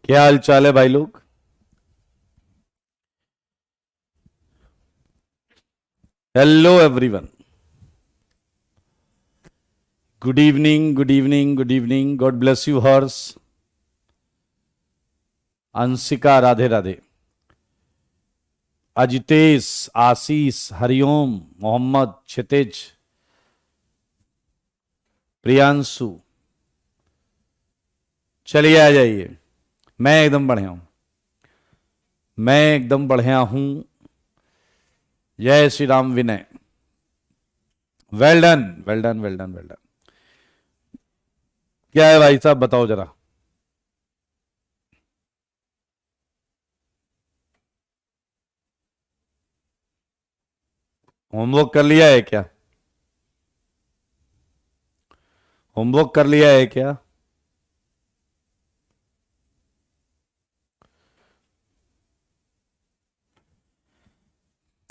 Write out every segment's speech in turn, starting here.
क्या हाल चाल है भाई लोग। Hello everyone. Good evening, good evening, good evening. God bless you Harsh, Anshika, Radhe Radhe. Ajitesh, Ashish, Hariom, Mohammad, Kshitij, Priyanshu. चलिए आ जाइए। मैं एकदम बढ़िया हूं। मैं एकदम बढ़िया हूं। जय Shri Ram Vinay. Well done, well done, well done, well done. क्या है भाई साहब, बताओ जरा। होमवर्क कर लिया है क्या? होमवर्क कर लिया है क्या?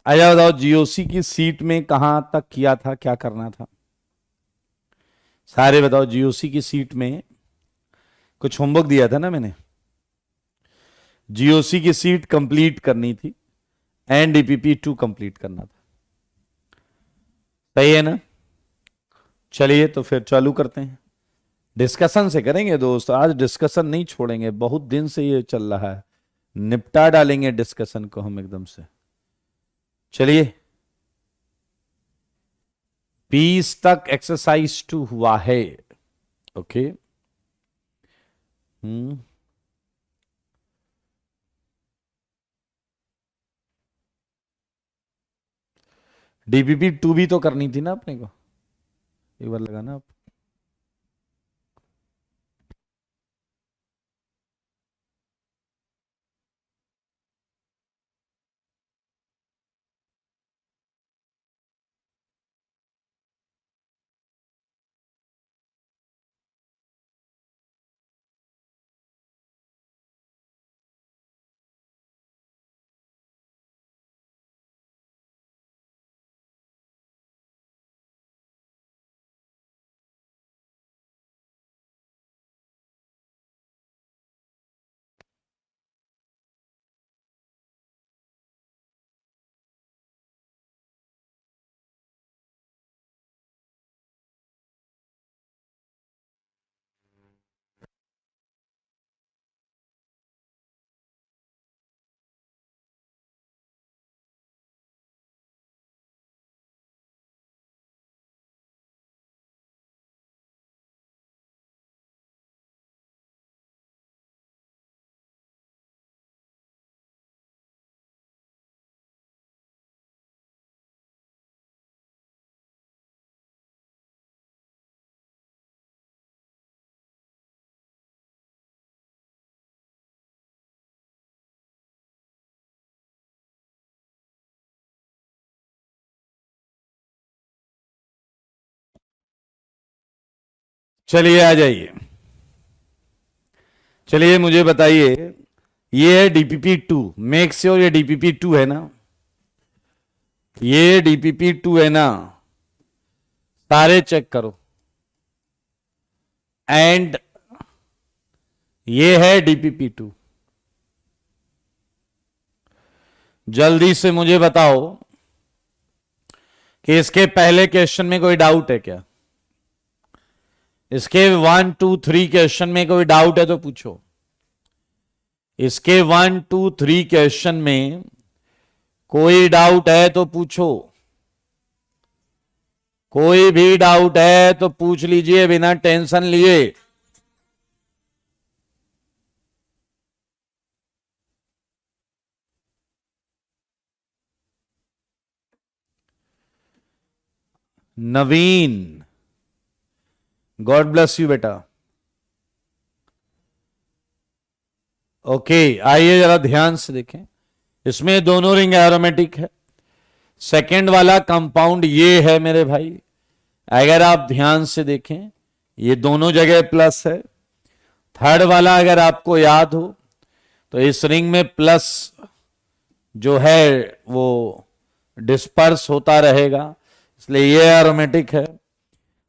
आया बताओ, जीओसी की सीट में कहां तक किया था, क्या करना था? सारे बताओ। जीओसी की सीट में कुछ होमवर्क दिया था ना मैंने। जीओसी की सीट कंप्लीट करनी थी। एनडीपीपी 2 कंप्लीट करना था। सही है ना? चलिए तो फिर चालू करते हैं। डिस्कशन से करेंगे दोस्त, आज डिस्कशन नहीं छोड़ेंगे। बहुत दिन से ये चल रहा है, निपटा डालेंगे डिस्कशन को हम एकदम से। चलिए, 20 तक एक्सरसाइज 2 हुआ है। ओके। हम्म। डीपीपी 2 भी तो करनी थी ना अपने को। एक बार लगाना आप। चलिए आ जाइए। चलिए मुझे बताइए, ये है डीपीपी 2। मेक श्योर ये डीपीपी 2 है ना। ये डीपीपी 2 है ना। सारे चेक करो। एंड ये है डीपीपी 2। जल्दी से मुझे बताओ कि इसके पहले क्वेश्चन में कोई डाउट है क्या। इसके 1 2 3 क्वेश्चन में कोई डाउट है तो पूछो। इसके 1 2 3 क्वेश्चन में कोई डाउट है तो पूछो। कोई भी डाउट है तो पूछ लीजिए बिना टेंशन लिए। नवीन, गॉड ब्लेस यू बेटा। ओके, आइए जरा ध्यान से देखें। इसमें दोनों रिंग एरोमेटिक है। सेकंड वाला कंपाउंड ये है मेरे भाई। अगर आप ध्यान से देखें, ये दोनों जगह प्लस है। थर्ड वाला अगर आपको याद हो तो इस रिंग में प्लस जो है वो डिस्पर्स होता रहेगा, इसलिए ये एरोमेटिक है।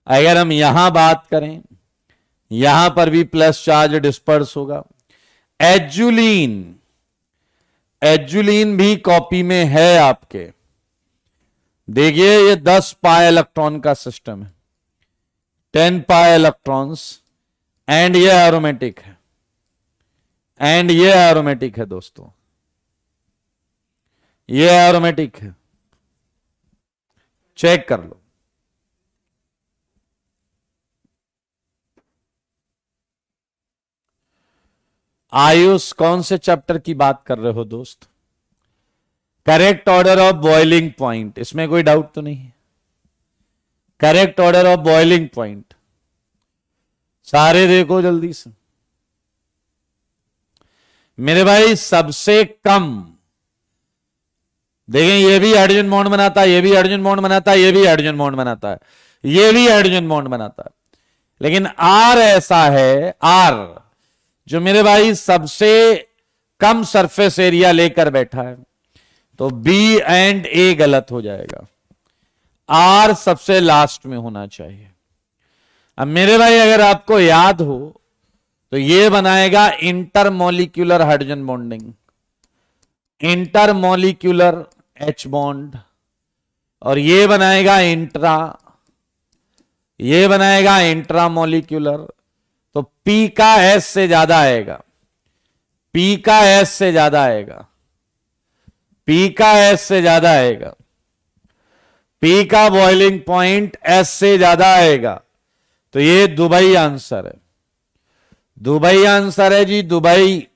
अगर हम यहां बात करें, यहां पर भी प्लस चार्ज डिस्पर्स होगा। एजुलीन, एजुलीन भी कॉपी में है आपके। देखिए ये 10 पाई इलेक्ट्रॉन का सिस्टम है, 10 पाई इलेक्ट्रॉन्स, एंड ये एरोमेटिक है, एंड ये एरोमेटिक है दोस्तों, ये एरोमेटिक है, चेक कर लो। आयुष कौन से चैप्टर की बात कर रहे हो दोस्त? Correct order of boiling point, इसमें कोई डाउट तो नहीं है? Correct order of boiling point सारे देखो जल्दी से मेरे भाई। सबसे कम देखें, ये भी हाइड्रोजन बॉन्ड बनाता है, ये भी हाइड्रोजन बॉन्ड बनाता है, ये भी हाइड्रोजन बॉन्ड बनाता है, ये भी हाइड्रोजन बॉन्ड बनाता है, लेकिन आर ऐसा है, आर जो मेरे भाई सबसे कम सरफेस एरिया लेकर बैठा है, तो बी एंड ए गलत हो जाएगा, आर सबसे लास्ट में होना चाहिए। अब मेरे भाई अगर आपको याद हो तो ये बनाएगा intermolecular hydrogen bonding, intermolecular H bond, और ये बनाएगा इंट्रा, ये बनाएगा इंट्रामॉलिक्यूलर। तो पी का एस से ज्यादा आएगा, पी का एस से ज्यादा आएगा, पी का एस से ज्यादा आएगा, पी का बॉइलिंग पॉइंट एस से ज्यादा आएगा, तो ये दुबई आंसर है, दुबई आंसर है जी, दुबई।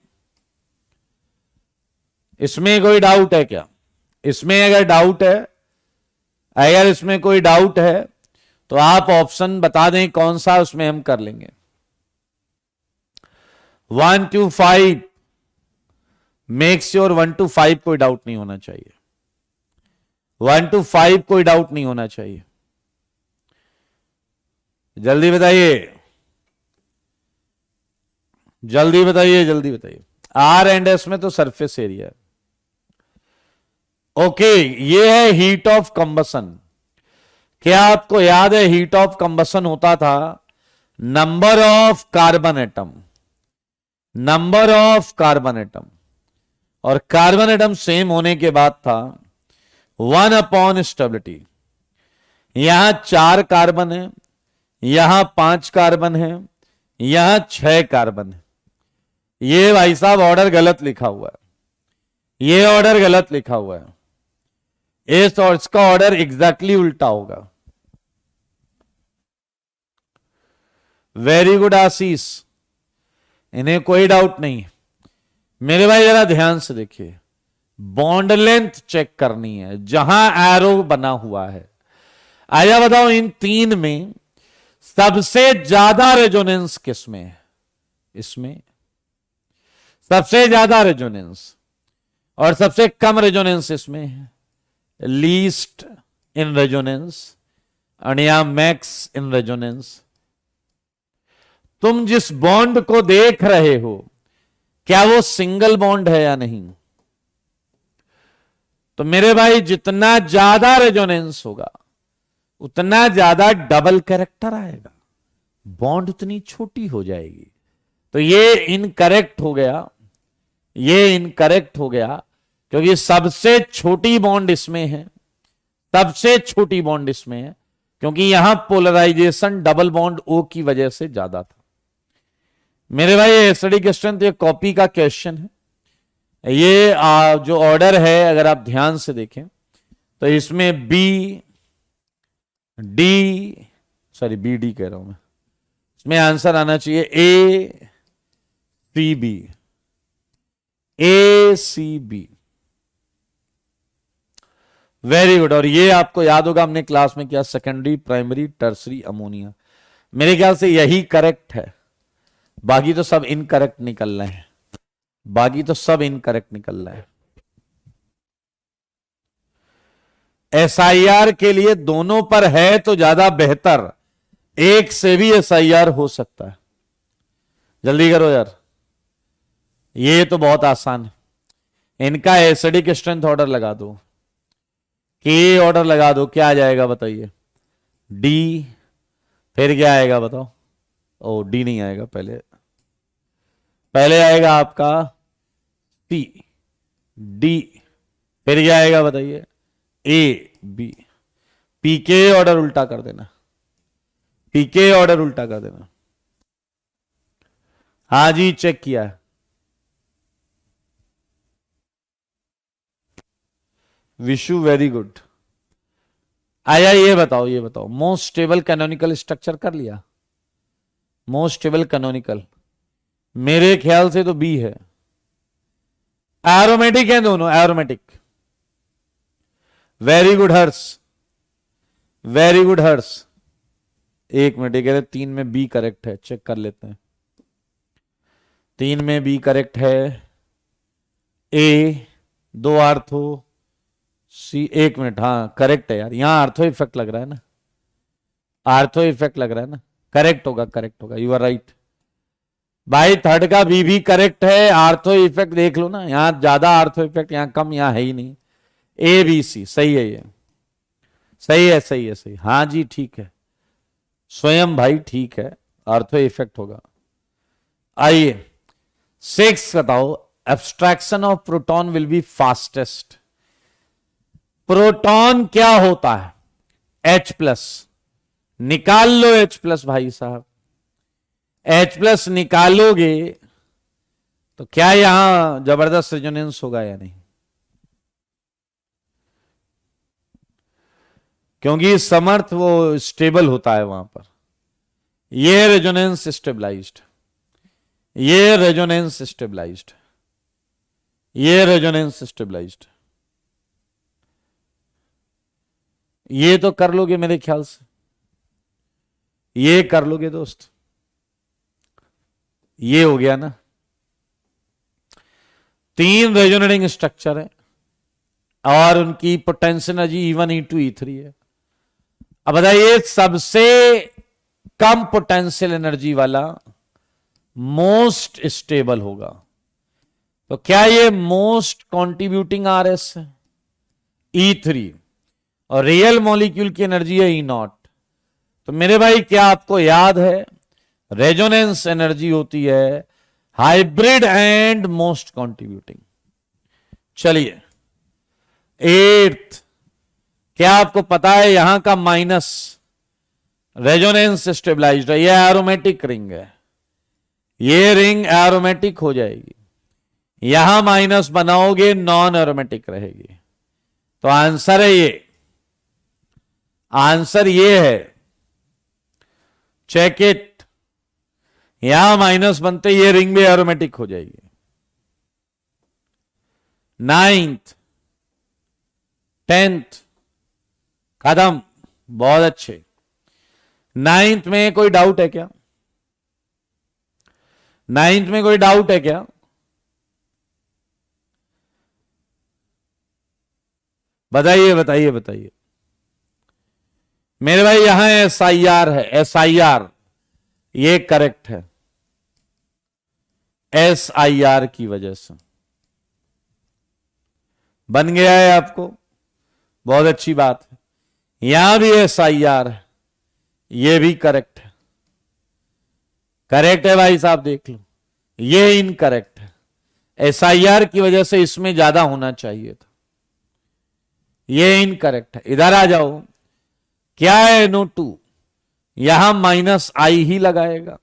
इसमें कोई डाउट है क्या? इसमें अगर डाउट है, अगर इसमें कोई डाउट है तो आप ऑप्शन बता दें कौन सा, उसमें हम कर लेंगे। 1 to 5, मेक श्योर 1 to 5 कोई डाउट नहीं होना चाहिए, 1 to 5 कोई डाउट नहीं होना चाहिए। जल्दी बताइए, जल्दी बताइए, जल्दी बताइए। आर एंड एस में तो सरफेस एरिया। ओके, ये है हीट ऑफ कंबसन। क्या आपको याद है हीट ऑफ कंबसन होता था number of carbon atom, number of carbon atom, और कार्बन एटम सेम होने के बाद था 1 स्टेबिलिटी। यहां 4 कार्बन है, यहां 5 कार्बन है, यहां 6 कार्बन है। ये भाई साहब ऑर्डर गलत लिखा हुआ है, ये ऑर्डर गलत लिखा हुआ है, इस और इसका ऑर्डर एग्जैक्टली उल्टा होगा। वेरी गुड आशीष, इन्हें कोई डाउट नहीं। मेरे भाई जरा ध्यान से देखिए, बॉन्ड लेंथ चेक करनी है जहां एरो बना हुआ है। आया बताओ, इन 3 में सबसे ज्यादा रेजोनेंस किसमें है? इसमें सबसे ज्यादा रेजोनेंस, और सबसे कम रेजोनेंस इसमें है, लीस्ट इन रेजोनेंस, और यहां मैक्स इन रेजोनेंस। तुम जिस बॉन्ड को देख रहे हो, क्या वो सिंगल बॉन्ड है या नहीं? तो मेरे भाई जितना ज्यादा रेजोनेंस होगा उतना ज्यादा डबल कैरेक्टर आएगा, बॉन्ड उतनी छोटी हो जाएगी। तो ये इनकरेक्ट हो गया, ये इनकरेक्ट हो गया, क्योंकि सबसे छोटी बॉन्ड इसमें है, सबसे छोटी बॉन्ड इसमें है, क्योंकि यहां पोलराइजेशन डबल बॉन्ड ओ की वजह से ज्यादा था। मेरे भाई एसिडिक स्ट्रेंथ ये कॉपी का क्वेश्चन है। ये जो ऑर्डर है अगर आप ध्यान से देखें तो इसमें B D, sorry B D कह रहा हूं मैं, इसमें आंसर आना चाहिए A C B, A C B. Very good. और ये आपको याद होगा हमने क्लास में किया, सेकेंडरी प्राइमरी टर्सरी अमोनिया। मेरे ख्याल से यही करेक्ट है, बाकी तो सब इनकरेक्ट निकल रहे हैं, बाकी तो सब इनकरेक्ट निकल रहा है। एसआईआर के लिए दोनों पर है तो ज्यादा बेहतर, एक से भी एसआईआर हो सकता है। जल्दी करो यार, ये तो बहुत आसान है। इनका एसिडिक स्ट्रेंथ ऑर्डर लगा दो, के ऑर्डर लगा दो, क्या आ जाएगा बताइए? डी, फिर क्या आएगा बताओ? ओ डी नहीं आएगा, पहले पहले आएगा आपका पी डी, फिर क्या आएगा बताइए, ए बी। पीके ऑर्डर उल्टा कर देना, पीके ऑर्डर उल्टा कर देना। हाँ जी चेक किया है। Vishu very good. आया, ये बताओ, ये बताओ, मोस्ट स्टेबल कैनोनिकल स्ट्रक्चर कर लिया? मोस्ट स्टेबल कैनोनिकल मेरे ख्याल से तो बी है। एरोमेटिक है दोनों, एरोमेटिक। वेरी गुड हर्ष, वेरी गुड हर्ष। एक मिनट, कह रहे 3 में बी करेक्ट है, चेक कर लेते हैं। 3 में बी करेक्ट है। ए 2 आर्थो, सी, एक मिनट, हाँ करेक्ट है यार, यहां आर्थो इफेक्ट लग रहा है ना, आर्थो इफेक्ट लग रहा है ना, करेक्ट होगा, करेक्ट होगा, यू आर राइट भाई। थर्ड का बी करेक्ट है। आर्थो इफेक्ट देख लो ना, यहां ज्यादा आर्थो इफेक्ट, यहां कम, यहां है ही नहीं। ए बी सी सही है, ये सही है, सही है, सही, हाँ जी ठीक है स्वयं भाई, ठीक है, आर्थो इफेक्ट होगा। आइए 6 बताओ, abstraction of proton will be fastest. Proton क्या होता है? H+, निकाल लो H+ भाई साहब। H+ निकालोगे तो क्या यहां जबरदस्त रेजोनेंस होगा या नहीं? क्योंकि समर्थ वो स्टेबल होता है वहां पर। ये रेजोनेंस स्टेबलाइज्ड, ये रेजोनेंस स्टेबलाइज्ड, ये रेजोनेंस स्टेबलाइज्ड। ये तो कर लोगे मेरे ख्याल से, ये कर लोगे दोस्त, ये हो गया ना। 3 रेजोनेटिंग स्ट्रक्चर है और उनकी potential energy E1 E2 E3 है। अब बताइए सबसे कम पोटेंशियल एनर्जी वाला मोस्ट स्टेबल होगा, तो क्या ये मोस्ट कॉन्ट्रीब्यूटिंग आरएस है E3, और रियल मॉलिक्यूल की एनर्जी है E0। तो मेरे भाई क्या आपको याद है, रेजोनेंस एनर्जी होती है हाइब्रिड एंड मोस्ट कॉन्ट्रीब्यूटिंग। चलिए 8th, क्या आपको पता है यहां का माइनस रेजोनेंस स्टेबलाइज्ड है, यह एरोमेटिक रिंग है, ये रिंग एरोमेटिक हो जाएगी, यहां माइनस बनाओगे नॉन एरोमेटिक रहेगी। तो आंसर है ये, आंसर ये है, चेक इट। यहां माइनस बनते ये रिंग भी एरोमेटिक हो जाएगी। 9th 10th खत्म, बहुत अच्छे। 9th में कोई डाउट है क्या? 9th में कोई डाउट है क्या? बताइए बताइए बताइए मेरे भाई। यहां SIR है, SIR ये करेक्ट है, SIR की वजह से बन गया है आपको, बहुत अच्छी बात है। यहां भी SIR है, ये भी करेक्ट है, करेक्ट है भाई साहब, देख लो ये इनकरेक्ट है। SIR की वजह से इसमें ज्यादा होना चाहिए था, ये इनकरेक्ट है। इधर आ जाओ, क्या है NO2, यहां -I ही लगाएगा,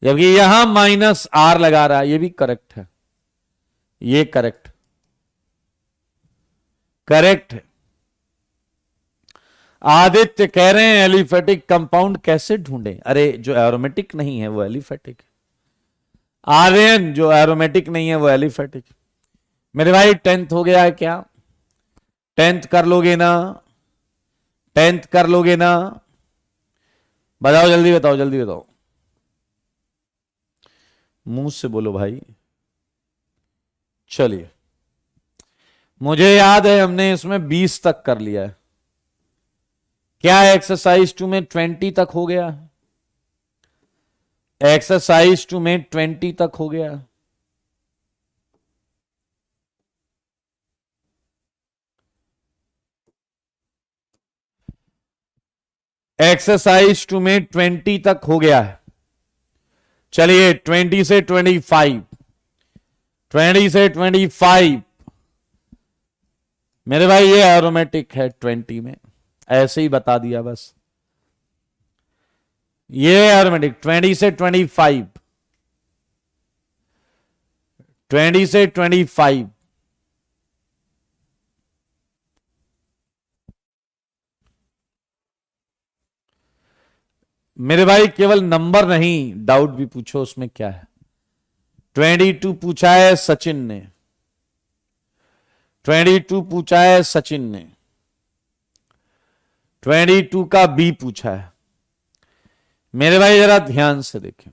जबकि यहां -R लगा रहा है, ये भी करेक्ट है, ये करेक्ट करेक्ट है। आदित्य कह रहे हैं एलिफेटिक कंपाउंड कैसे ढूंढें? अरे जो एरोमेटिक नहीं है वो एलिफेटिक है। आर्यन जो एरोमेटिक नहीं है वो एलिफेटिक। मेरे भाई 10th हो गया है क्या? 10th कर लोगे ना? 10th कर लोगे ना? बताओ जल्दी, बताओ जल्दी बताओ, मुंह से बोलो भाई। चलिए मुझे याद है हमने इसमें 20 तक कर लिया है। क्या एक्सरसाइज 2 में 20 तक हो गया? एक्सरसाइज 2 में 20 तक हो गया। एक्सरसाइज 2 में 20 तक हो गया है। चलिए 20 से 25, 20 से 25 मेरे भाई ये एरोमेटिक है 20 में, ऐसे ही बता दिया बस। ये एरोमेटिक 20 से 25, 20 से 25 मेरे भाई केवल नंबर नहीं, डाउट भी पूछो उसमें क्या है। 22 पूछा है सचिन ने, 22 पूछा है सचिन ने, 22 का बी पूछा है। मेरे भाई जरा ध्यान से देखें,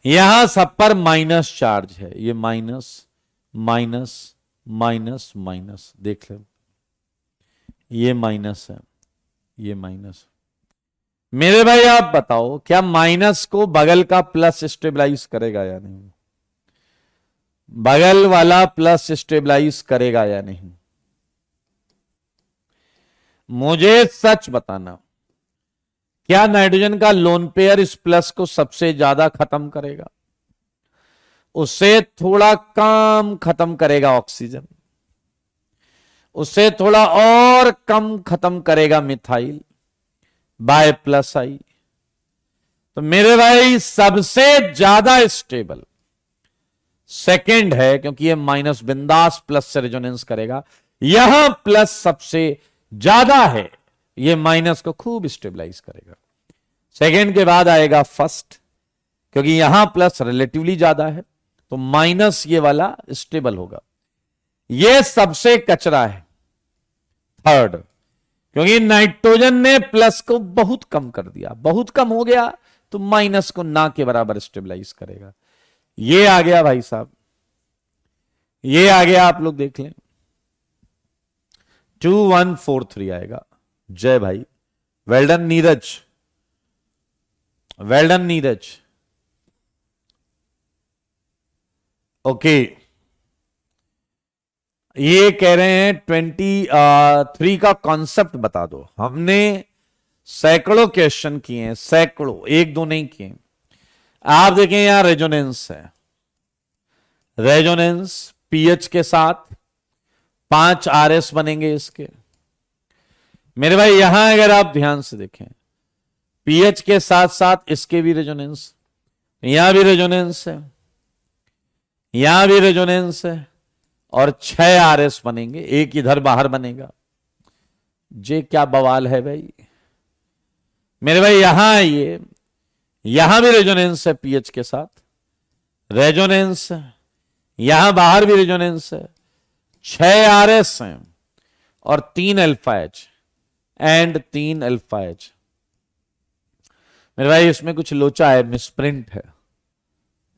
यहां सब पर माइनस चार्ज है, ये माइनस माइनस माइनस माइनस, देख ले, ये माइनस है, ये माइनस। मेरे भाई आप बताओ क्या माइनस को बगल का प्लस स्टेबलाइज करेगा या नहीं? बगल वाला प्लस स्टेबलाइज करेगा या नहीं? मुझे सच बताना, क्या नाइट्रोजन का लोन पेयर इस प्लस को सबसे ज्यादा खत्म करेगा? उससे थोड़ा कम खत्म करेगा ऑक्सीजन, उससे थोड़ा और कम खत्म करेगा मिथाइल बाय प्लस आई। तो मेरे भाई सबसे ज्यादा स्टेबल सेकंड है, क्योंकि ये माइनस बिंदास प्लस से रेजोनेंस करेगा। यहां प्लस सबसे ज्यादा है, ये माइनस को खूब स्टेबलाइज करेगा। सेकंड के बाद आएगा फर्स्ट, क्योंकि यहां प्लस रिलेटिवली ज्यादा है, तो माइनस ये वाला स्टेबल होगा। ये सबसे कचरा है थर्ड, क्योंकि नाइट्रोजन ने प्लस को बहुत कम कर दिया, बहुत कम हो गया, तो माइनस को ना के बराबर स्टेबलाइज करेगा। ये आ गया भाई साहब, ये आ गया, आप लोग देख लें 2143 आएगा। जय भाई, well done Neeraj, well done Neeraj. Okay, ये कह रहे हैं 23 का कॉन्सेप्ट बता दो। हमने सैकड़ों क्वेश्चन किए हैं, सैकड़ों, एक दो नहीं किए। आप देखें यहां रेजोनेंस है, रेजोनेंस पीएच के साथ 5 आरएस बनेंगे इसके। मेरे भाई यहां अगर आप ध्यान से देखें, पीएच के साथ साथ इसके भी रेजोनेंस, यहां भी रेजोनेंस है, यहां भी रेजोनेंस है, और 6 आरएस बनेंगे, एक इधर बाहर बनेगा। जे क्या बवाल है भाई। मेरे भाई यहां आइए, यहां भी रेजोनेंस है पीएच के साथ, रेजोनेंस है, यहां बाहर भी रेजोनेंस है, 6 आरएस हैं और 3 alpha H and 3 alpha H. मेरे भाई इसमें कुछ लोचा है, मिसप्रिंट है,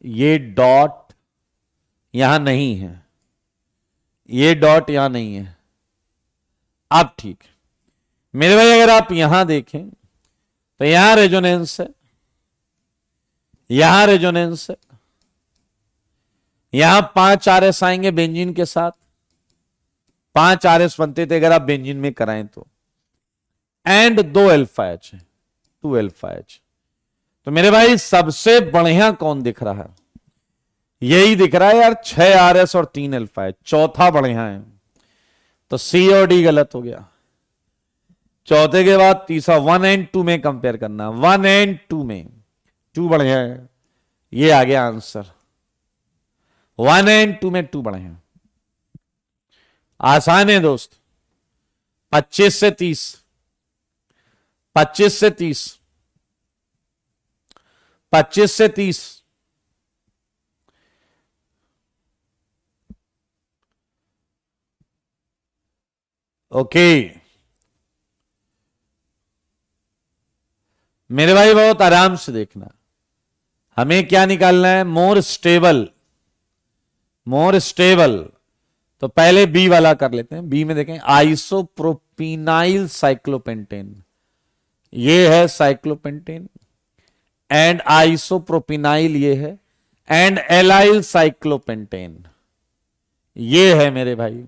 ये डॉट यहां नहीं है, ये डॉट यहां नहीं है। अब ठीक है मेरे भाई, अगर आप यहां देखें तो यहां रेजोनेंस है, यहां रेजोनेंस है, यहां 5 आरएस आएंगे बेंजीन के साथ, 5 आरएस बनते थे अगर आप बेंजीन में कराएं तो, एंड 2 अल्फा एच है, 2 अल्फा एच। तो मेरे भाई सबसे बढ़िया कौन दिख रहा है? यही दिख रहा है यार, 6 आरएस और 3 अल्फा एच, चौथा बढ़िया है। तो सी और डी गलत हो गया। चौथे के बाद तीसरा 1 एंड 2 में कंपेयर करना, 1 एंड 2 में 2 बढ़िया है, ये आ गया आंसर। 1 एंड 2 में 2 बढ़िया, आसान है दोस्त। 25 से 30, 25 से 30, 25 से 30, ओके। मेरे भाई बहुत आराम से देखना, हमें क्या निकालना है? More stable, more stable. तो पहले बी वाला कर लेते हैं। बी में देखें आइसोप्रोपिनाइल साइक्लोपेंटेन, ये है साइक्लोपेंटेन, एंड आइसोप्रोपिनाइल ये है, एंड एलाइल साइक्लोपेंटेन ये है मेरे भाई।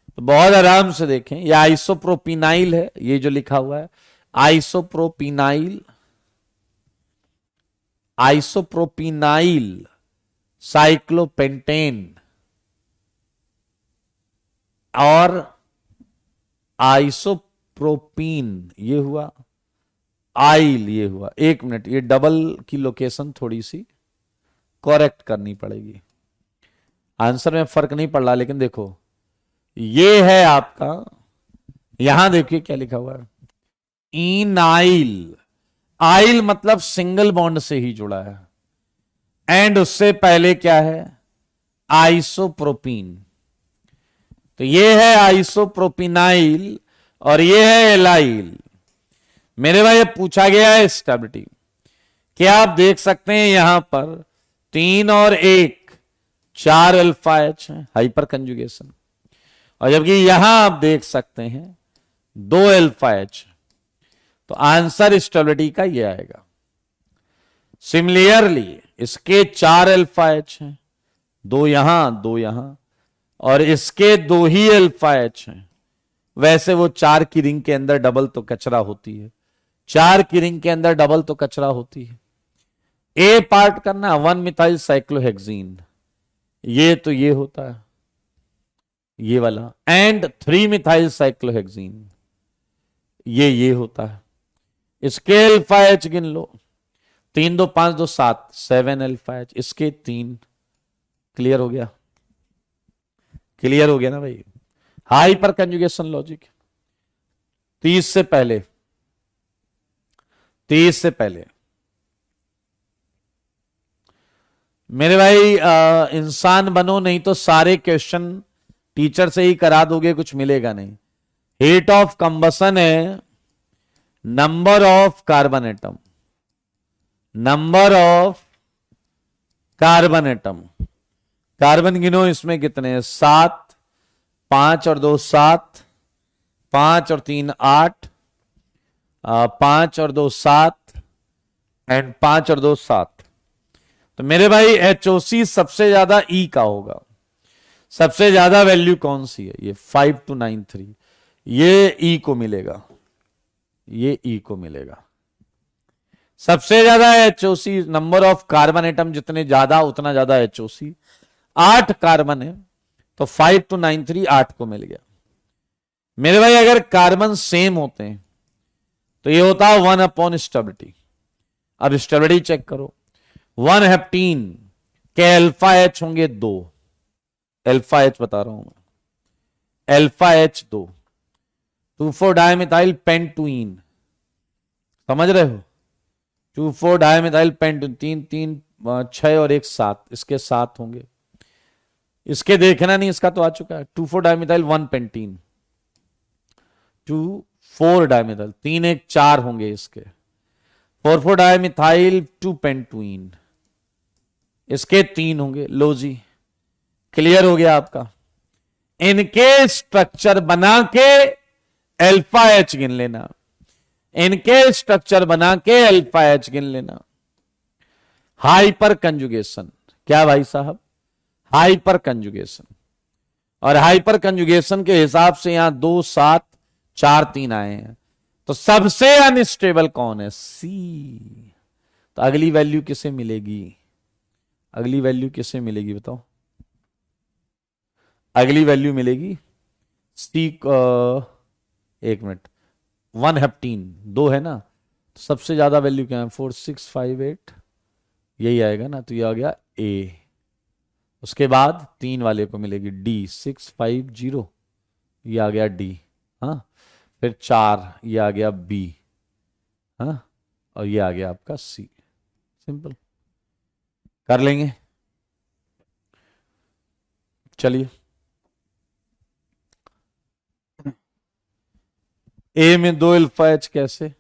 तो बहुत आराम से देखें, ये आइसोप्रोपिनाइल है, ये जो लिखा हुआ है आइसोप्रोपिनाइल, आइसोप्रोपिनाइल साइक्लोपेंटेन और आइसोप्रोपीन, ये हुआ आइल, ये हुआ। एक मिनट, ये डबल की लोकेशन थोड़ी सी करेक्ट करनी पड़ेगी। आंसर में फर्क नहीं पड़ रहा, लेकिन देखो ये है आपका, यहां देखिए क्या लिखा हुआ है, इनाइल। आइल मतलब सिंगल बॉन्ड से ही जुड़ा है, एंड उससे पहले क्या है, आइसोप्रोपीन। तो ये है आइसोप्रोपिनाइल और ये है एलाइल। मेरे भाई पूछा गया है स्टेबिलिटी, क्या आप देख सकते हैं यहां पर 3 और 1 4 अल्फा एच है, हाइपर कंजुगेशन। और जबकि यहां आप देख सकते हैं 2 अल्फा एच, तो आंसर स्टेबिलिटी का ये आएगा। सिमिलरली इसके 4 अल्फा एच हैं, 2 यहां 2 यहां, और इसके 2 ही अल्फा एच हैं। वैसे वो 4 की रिंग के अंदर डबल तो कचरा होती है, 4 की रिंग के अंदर डबल तो कचरा होती है। ए पार्ट करना 1 मिथाइल साइक्लोहेक्सीन, ये तो ये होता है ये वाला, एंड 3 मिथाइल साइक्लोहेक्सीन, ये होता है। इसके अल्फा एच गिन लो, 3 2 5 2 7 7 अल्फा एच, इसके 3। क्लियर हो गया, क्लियर हो गया ना भाई। Hyper conjugation logic. 30 से पहले, 30 से पहले मेरे भाई इंसान बनो, नहीं तो सारे क्वेश्चन टीचर से ही करा दोगे, कुछ मिलेगा नहीं। हीट ऑफ कंबसन है number of carbon atom, number of carbon atom. Carbon गिनो, इसमें कितने हैं, 7, 5 और 2 7, 5 और 3 8, 5 और 2 7, एंड 5 और 2 7। तो मेरे भाई HOC सबसे ज्यादा E का होगा। सबसे ज्यादा वैल्यू कौन सी है, ये 5293, ये E को मिलेगा, ये E को मिलेगा। सबसे ज्यादा HOC, number of carbon atom जितने ज्यादा उतना ज्यादा HOC। 8 कार्बन है तो 5293 8 को मिल गया। मेरे भाई अगर कार्बन सेम होते हैं तो ये होता है 1 अपॉन स्टेबिलिटी। अब स्टेबिलिटी चेक करो, 1 हेप्टीन के अल्फा एच होंगे 2, अल्फा एच बता रहा हूं मैं, अल्फा एच 2, 2,4 डायमिथाइल पेंटुइन, समझ रहे हो, 2,4 डायमिथाइल पेंटुइन, 3 3 6 और 1 7, इसके 7 होंगे। इसके देखना नहीं, इसका तो आ चुका है, 2,4 डायमिथाइल 1 पेंटीन, 2,4 डायमिथाइल, 3 1 4 होंगे इसके, 4,4 डायमिथाइल 2 पेंटुइन, इसके 3 होंगे। लो जी, क्लियर हो गया आपका। इनके स्ट्रक्चर बना के अल्फा एच गिन लेना, इनके स्ट्रक्चर बना के अल्फा एच गिन लेना। हाइपर कंजुगेशन, क्या भाई साहब, हाइपर कंजुगेशन। और हाइपर कंजुगेशन के हिसाब से यहां 2 7 4 3 आए हैं, तो सबसे अनस्टेबल कौन है, सी। तो अगली वैल्यू किसे मिलेगी, अगली वैल्यू किसे मिलेगी बताओ, अगली वैल्यू मिलेगी सी। एक मिनट, 1 हेप्टीन 2 है ना, तो सबसे ज्यादा वैल्यू क्या है, 4658, यही आएगा ना, तो ये आ गया ए। उसके बाद 3 वाले को मिलेगी डी 650, ये आ गया डी, हाँ। फिर 4, ये आ गया बी, हाँ, और ये आ गया आपका सी। सिंपल, कर लेंगे, चलिए। ए में 2 अल्फा एच कैसे,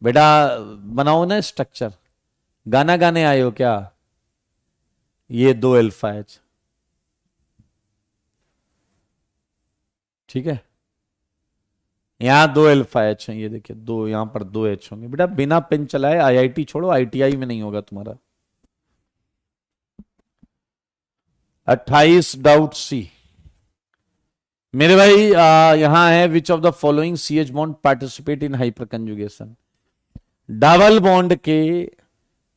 बेटा बनाओ ना स्ट्रक्चर, गाना गाने आए हो क्या, ये 2 अल्फा एच, ठीक है, यहां 2 अल्फा एच है, ये देखिए 2, यहां पर 2 एच होंगे। बेटा बिना पेन चलाए IIT छोड़ो, ITI में नहीं होगा तुम्हारा। 28 डाउट सी। मेरे भाई यहां है, which of the following CH bond participate in hyper conjugation. Double bond के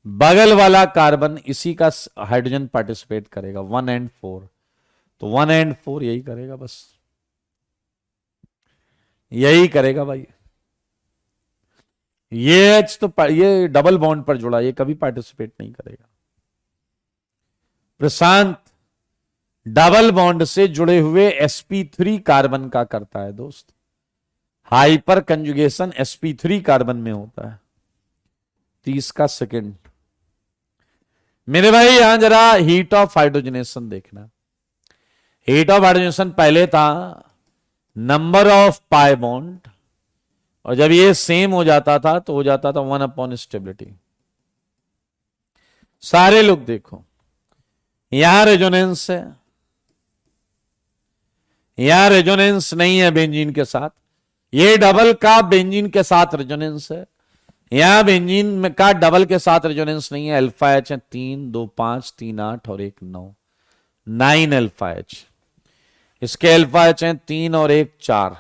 बगल वाला कार्बन इसी का हाइड्रोजन पार्टिसिपेट करेगा 1 and 4, तो 1 and 4 यही करेगा, बस यही करेगा भाई। ये एच तो ये डबल बॉन्ड पर जुड़ा, ये कभी पार्टिसिपेट नहीं करेगा। प्रशांत डबल बॉन्ड से जुड़े हुए sp3 कार्बन का करता है दोस्त। हाइपर कंजुगेशन sp3 कार्बन में होता है। 30 का सेकंड। मेरे भाई यहां जरा हीट ऑफ हाइड्रोजनेशन देखना। हीट ऑफ हाइड्रोजनेशन पहले था नंबर ऑफ पाई बॉन्ड, और जब ये सेम हो जाता था तो हो जाता था 1 अपॉन स्टेबिलिटी। सारे लोग देखो, यहां रेजोनेंस है, यहां रेजोनेंस नहीं है बेंजीन के साथ। ये डबल का बेंजीन के साथ रेजोनेंस है, यहां बेंजीन का डबल के साथ रेजोनेंस नहीं है। अल्फा एच है 3, 2, 5, 3, 8 और 1, 9, 9 अल्फा एच। इसके अल्फा एच हैं 3 और 1, 4।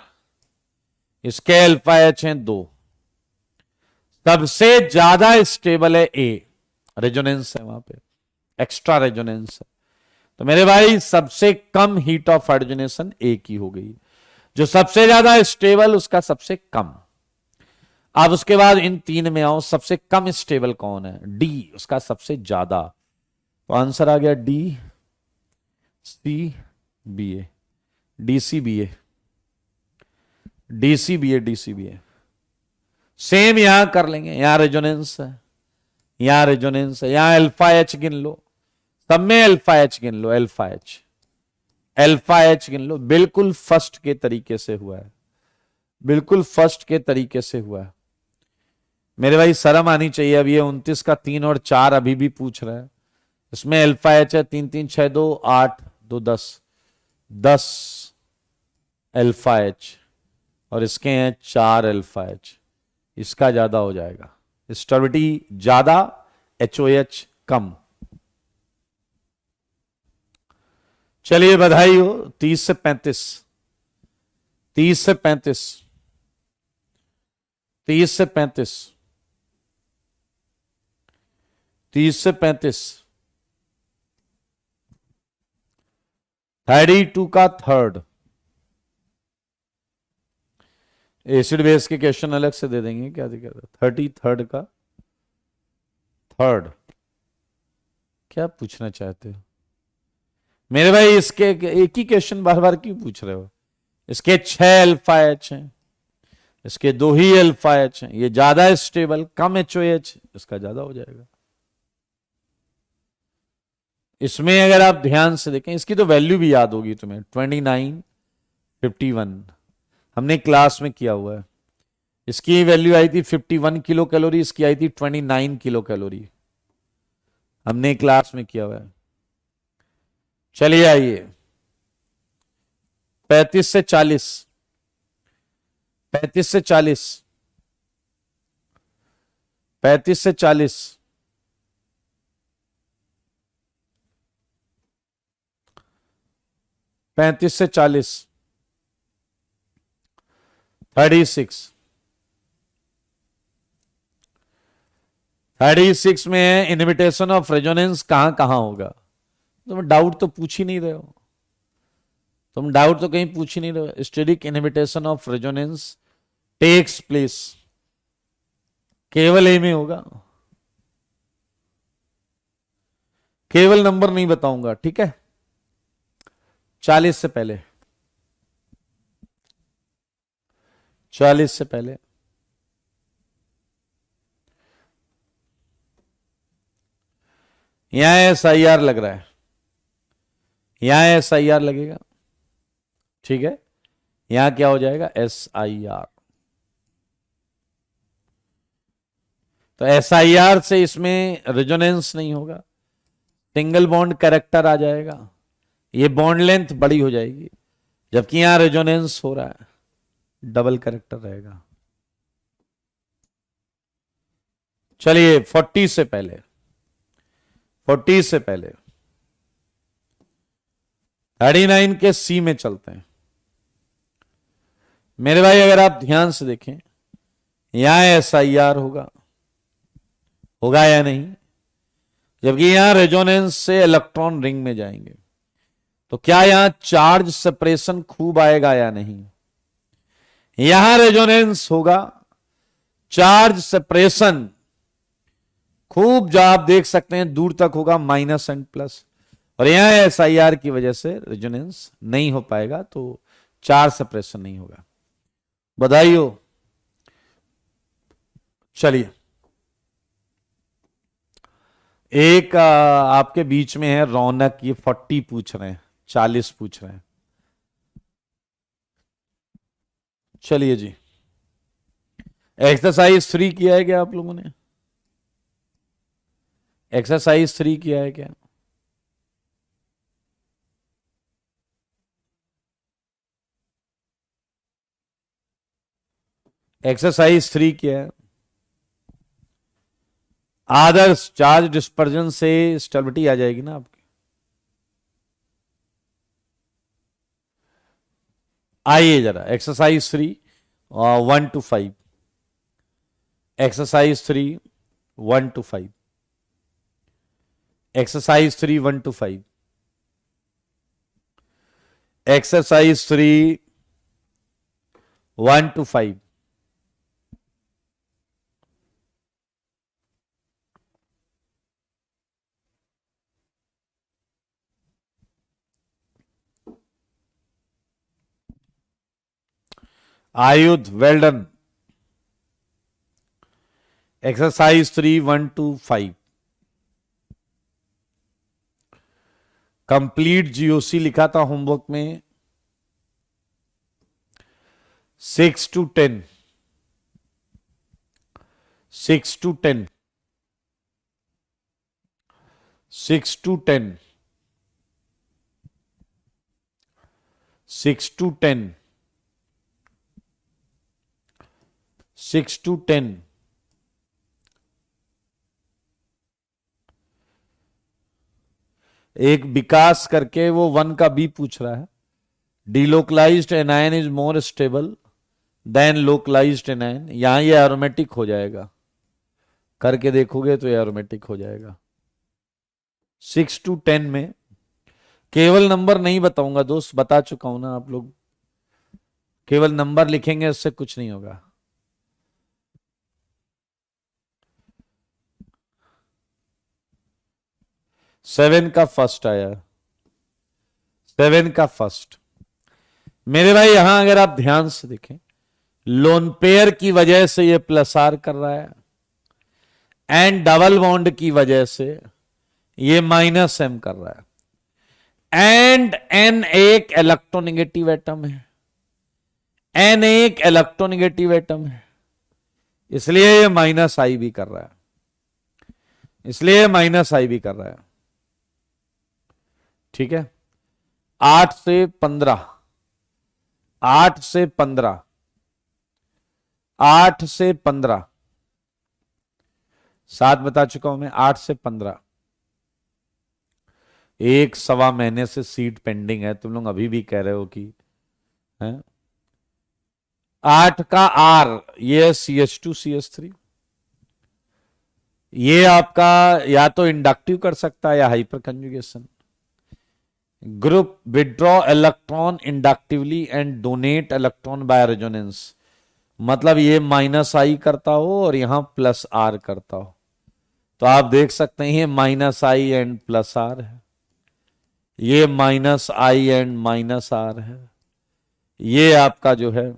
इसके अल्फा एच हैं 2। सबसे ज्यादा स्टेबल है ए, रेजोनेंस है वहां पे, एक्स्ट्रा रेजोनेंस है। तो मेरे भाई सबसे कम हीट ऑफ हाइड्रोजनेशन ए की हो गई। जो सबसे ज्यादा स्टेबल उसका सबसे कम। अब उसके बाद इन तीन में आओ, सबसे कम स्टेबल कौन है? डी, उसका सबसे ज्यादा। तो आंसर आ गया डी सी बी ए, डी सी बी ए, डी सी बी ए, डी सी बी ए। सेम यहां कर लेंगे, यहां रेजोनेंस है, यहां रेजोनेंस है, यहां अल्फा एच गिन लो, सब में अल्फा एच गिन लो, अल्फा एच, अल्फा एच गिन लो। बिल्कुल फर्स्ट के तरीके से हुआ है, बिल्कुल फर्स्ट के तरीके से हुआ है। मेरे भाई शर्म आनी चाहिए। अब ये 29 का 3 और 4 अभी भी पूछ रहे हैं। इसमें अल्फा एच है 3, 3, 6, 2, 8, 2, 10, 10 अल्फा एच, और इसके हैं 4 अल्फा एच। इसका ज्यादा हो जाएगा, स्टेबिलिटी ज्यादा, एचओएच कम। चलिए बधाई हो। 30 से 35, 30 से 35, 30 से 35, 30 से 35, 32 का थर्ड। एसिड बेस के क्वेश्चन अलग से दे देंगे, क्या दिक्कत है? 33 का थर्ड क्या पूछना चाहते हो मेरे भाई? इसके एक ही क्वेश्चन बार बार क्यों पूछ रहे हो? इसके 6 अल्फा एच हैं, इसके 2 ही अल्फा एच हैं। ये ज्यादा स्टेबल, कम एचओएच, इसका ज्यादा हो जाएगा। इसमें अगर आप ध्यान से देखें, इसकी तो वैल्यू भी याद होगी तुम्हें, 29, 51 हमने क्लास में किया हुआ है। इसकी वैल्यू आई थी 51 किलो कैलोरी, इसकी आई थी 29 किलो कैलोरी, हमने क्लास में किया हुआ है। चलिए आइए 35 से 40, 35 से 40, 35 से 40, 35 से 40, 36, 36 में है इनविटेशन ऑफ रेजोनेंस कहां कहां होगा। तुम डाउट तो पूछ ही नहीं रहे हो, तुम डाउट तो कहीं पूछ ही नहीं रहे हो। Steric invitation of resonance takes place केवल ए में होगा। केवल नंबर नहीं बताऊंगा, ठीक है? 40 से पहले, 40 से पहले। यहां SIR लग रहा है, यहां SIR लगेगा, ठीक है? यहां क्या हो जाएगा? SIR। तो SIR से इसमें रेजोनेंस नहीं होगा, सिंगल बॉन्ड कैरेक्टर आ जाएगा, ये बॉन्ड लेंथ बड़ी हो जाएगी। जबकि यहां रेजोनेंस हो रहा है, डबल कैरेक्टर रहेगा। चलिए 40 से पहले, 40 से पहले 39 के सी में चलते हैं। मेरे भाई अगर आप ध्यान से देखें, यहां SIR होगा, होगा या नहीं? जबकि यहां रेजोनेंस से इलेक्ट्रॉन रिंग में जाएंगे। तो क्या यहां चार्ज सेपरेशन खूब आएगा या नहीं? यहां रेजोनेंस होगा, चार्ज सेपरेशन खूब जो आप देख सकते हैं दूर तक होगा, माइनस एंड प्लस। और यहां SIR की वजह से रेजोनेंस नहीं हो पाएगा, तो चार्ज सेपरेशन नहीं होगा। बधाई हो। चलिए, एक आपके बीच में है रौनक, ये 40 पूछ रहे हैं, 40 पूछ रहे हैं। चलिए जी, एक्सरसाइज 3 किया है क्या आप लोगों ने? एक्सरसाइज 3 किया है क्या? एक्सरसाइज 3 किया है। आदर्श चार्ज डिस्पर्जन से स्टेबिलिटी आ जाएगी ना आपकी। आइए जरा exercise 3 1 to 5। Exercise 3 1 to 5। Exercise 3 1 to 5। Exercise 3 1 to 5। आयुध, well done. Exercise 3 1 to 5। Complete GOC लिखा था होमवर्क में 6 to 10। 6 to 10। 6 to 10। 6 to 10। 6 to 10। एक विकास करके वो 1 का B पूछ रहा है। Delocalized anion is more stable than localized anion. यहां ये एरोमेटिक हो जाएगा, करके देखोगे तो ये एरोमेटिक हो जाएगा। 6 to 10 में केवल नंबर नहीं बताऊंगा दोस्त, बता चुका हूं ना, आप लोग केवल नंबर लिखेंगे उससे कुछ नहीं होगा। सेवन का फर्स्ट आया, 7 का फर्स्ट। मेरे भाई यहां अगर आप ध्यान से देखें, लोन पेयर की वजह से ये +R कर रहा है, एंड डबल बॉन्ड की वजह से ये -M कर रहा है, एंड N एक इलेक्ट्रोनेगेटिव एटम है, N एक इलेक्ट्रोनेगेटिव एटम है, इसलिए ये -I भी कर रहा है, इसलिए -I भी कर रहा है। ठीक है, 8 से 15, 8 से 15, 8 से 15, 7 बता चुका हूं मैं, 8 से 15। एक सवा महीने से सीट पेंडिंग है, तुम लोग अभी भी कह रहे हो कि है। 8 का R, ये CH2 CH3, ये आपका या तो इंडक्टिव कर सकता है या hyper conjugation. Group withdraw electron inductively and donate electron by resonance, मतलब ये -I करता हो और यहां +R करता हो, तो आप देख सकते हैं -I एंड +R है, ये -I एंड -R है, ये आपका जो है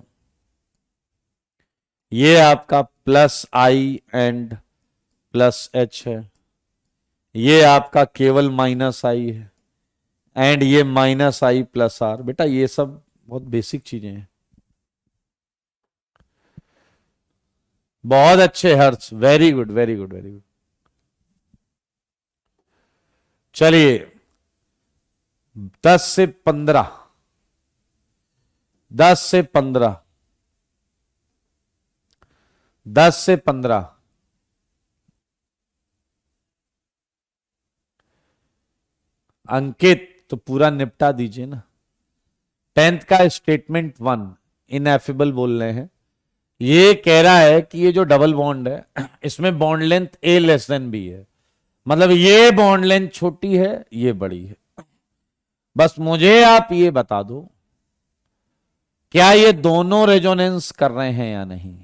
ये आपका +I एंड +H है, ये आपका केवल -I है, एंड ये -I +R। बेटा ये सब बहुत बेसिक चीजें हैं। बहुत अच्छे Harsh, very good very good very good. चलिए 10 से 15, 10 से 15, 10 से 15, अंकित तो पूरा निपटा दीजिए ना। 10th का स्टेटमेंट 1 इनएफिबल बोल रहे हैं, ये कह रहा है कि ये जो डबल बॉन्ड है इसमें बॉन्ड लेंथ A < B है, मतलब ये बॉन्ड लेंथ छोटी है, ये बड़ी है। बस मुझे आप ये बता दो, क्या ये दोनों रेजोनेंस कर रहे हैं या नहीं।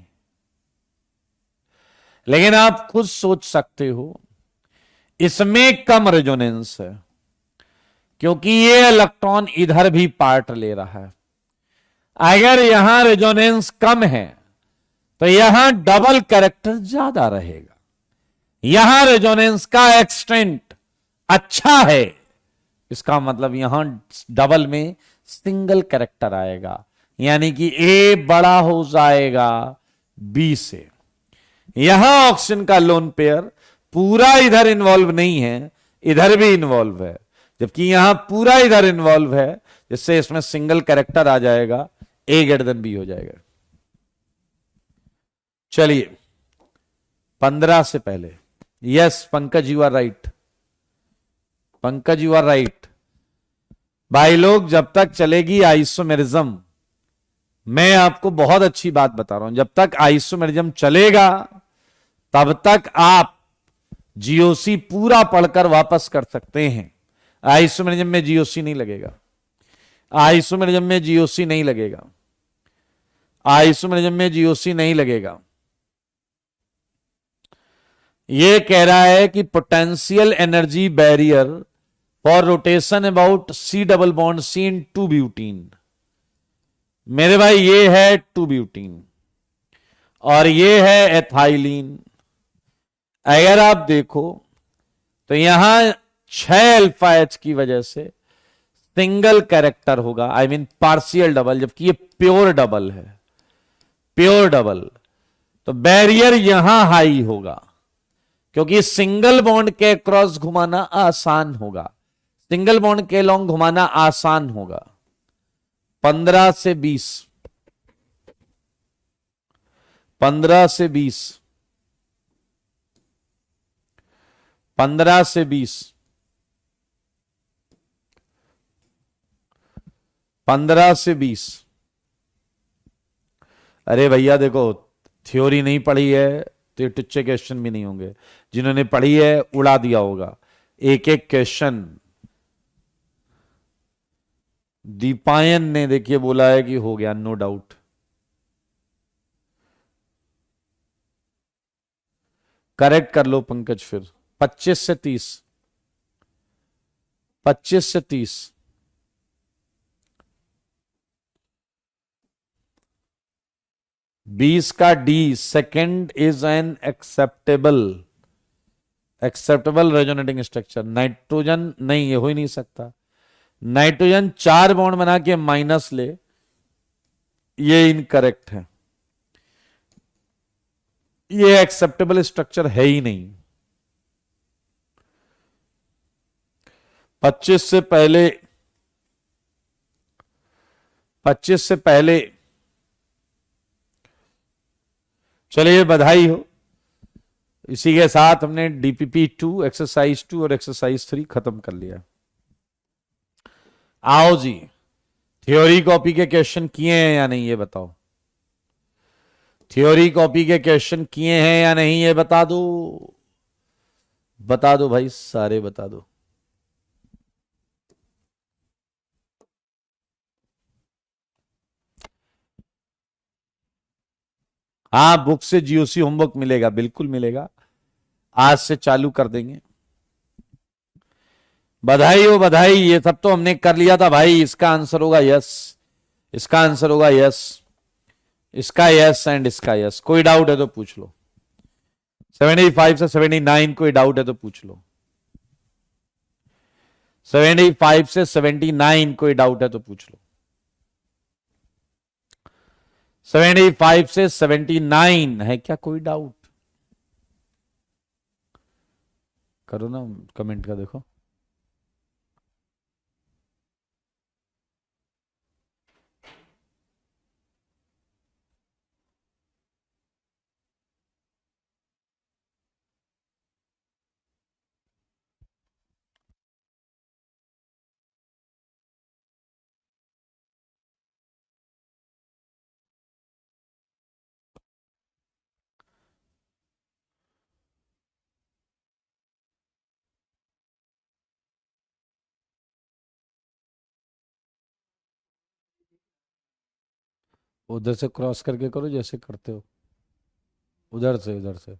लेकिन आप खुद सोच सकते हो, इसमें कम रेजोनेंस है, क्योंकि ये इलेक्ट्रॉन इधर भी पार्ट ले रहा है। अगर यहां रेजोनेंस कम है तो यहां डबल कैरेक्टर ज्यादा रहेगा। यहां रेजोनेंस का एक्सटेंट अच्छा है, इसका मतलब यहां डबल में सिंगल कैरेक्टर आएगा, यानी कि ए बड़ा हो जाएगा बी से। यहां ऑक्सीजन का लोन पेयर पूरा इधर इन्वॉल्व नहीं है, इधर भी इन्वॉल्व है, जबकि यहां पूरा इधर इन्वॉल्व है, जिससे इसमें सिंगल कैरेक्टर आ जाएगा, ए ग्रेटर देन बी हो जाएगा। चलिए 15 से पहले, yes Pankaj you are right, Pankaj you are right. भाई लोग, जब तक चलेगी आइसोमेरिज्म, मैं आपको बहुत अच्छी बात बता रहा हूं, जब तक आइसोमेरिज्म चलेगा तब तक आप जीओसी पूरा पढ़कर वापस कर सकते हैं। आइसोमेरिज्म में जीओसी नहीं लगेगा, आइसोमेरिज्म में जीओसी नहीं लगेगा, आइसोमेरिज्म में जीओसी नहीं लगेगा। यह कह रहा है कि potential energy barrier for rotation about C double bond C in two butene. मेरे भाई ये है टू ब्यूटीन और ये है एथाइलिन। अगर आप देखो तो यहां 6 अल्फा एच की वजह से सिंगल कैरेक्टर होगा, आई मीन पार्शियल डबल, जबकि ये प्योर डबल है, प्योर डबल। तो बैरियर यहां हाई होगा, क्योंकि सिंगल बॉन्ड के क्रॉस घुमाना आसान होगा, सिंगल बॉन्ड के लॉन्ग घुमाना आसान होगा। 15 से 20, 15 से 20, 15 से 20, 15 से 20। अरे भैया देखो, थ्योरी नहीं पढ़ी है तो ये टुच्चे क्वेश्चन भी नहीं होंगे, जिन्होंने पढ़ी है उड़ा दिया होगा एक एक क्वेश्चन। दीपायन ने देखिए बोला है कि हो गया, नो डाउट। करेक्ट कर लो पंकज फिर। 25 से 30, 25 से 30, 20 का D second is an acceptable, acceptable resonating structure. Nitrogen नहीं, ये हो ही नहीं सकता। नाइट्रोजन 4 बॉन्ड बना के माइनस ले, ये इनकरेक्ट है, ये एक्सेप्टेबल स्ट्रक्चर है ही नहीं। 25 से पहले, 25 से पहले, चलिए बधाई हो। इसी के साथ हमने डीपीपी 2, एक्सरसाइज 2 और एक्सरसाइज 3 खत्म कर लिया। आओ जी, थ्योरी कॉपी के क्वेश्चन किए हैं या नहीं ये बताओ, थ्योरी कॉपी के क्वेश्चन किए हैं या नहीं ये बता दो, बता दो भाई, सारे बता दो। हाँ, बुक से जीओसी होमवर्क मिलेगा, बिल्कुल मिलेगा, आज से चालू कर देंगे। बधाई हो बधाई, ये सब तो हमने कर लिया था भाई। इसका आंसर होगा यस, इसका आंसर होगा यस, इसका यस एंड इसका यस। कोई डाउट है तो पूछ लो। 75 से 79 कोई डाउट है तो पूछ लो। 75 से 79 कोई डाउट है तो पूछ लो। 75 से 79 है क्या कोई डाउट? करो ना, कमेंट का देखो। उधर से क्रॉस करके करो जैसे करते हो, उधर से, उधर से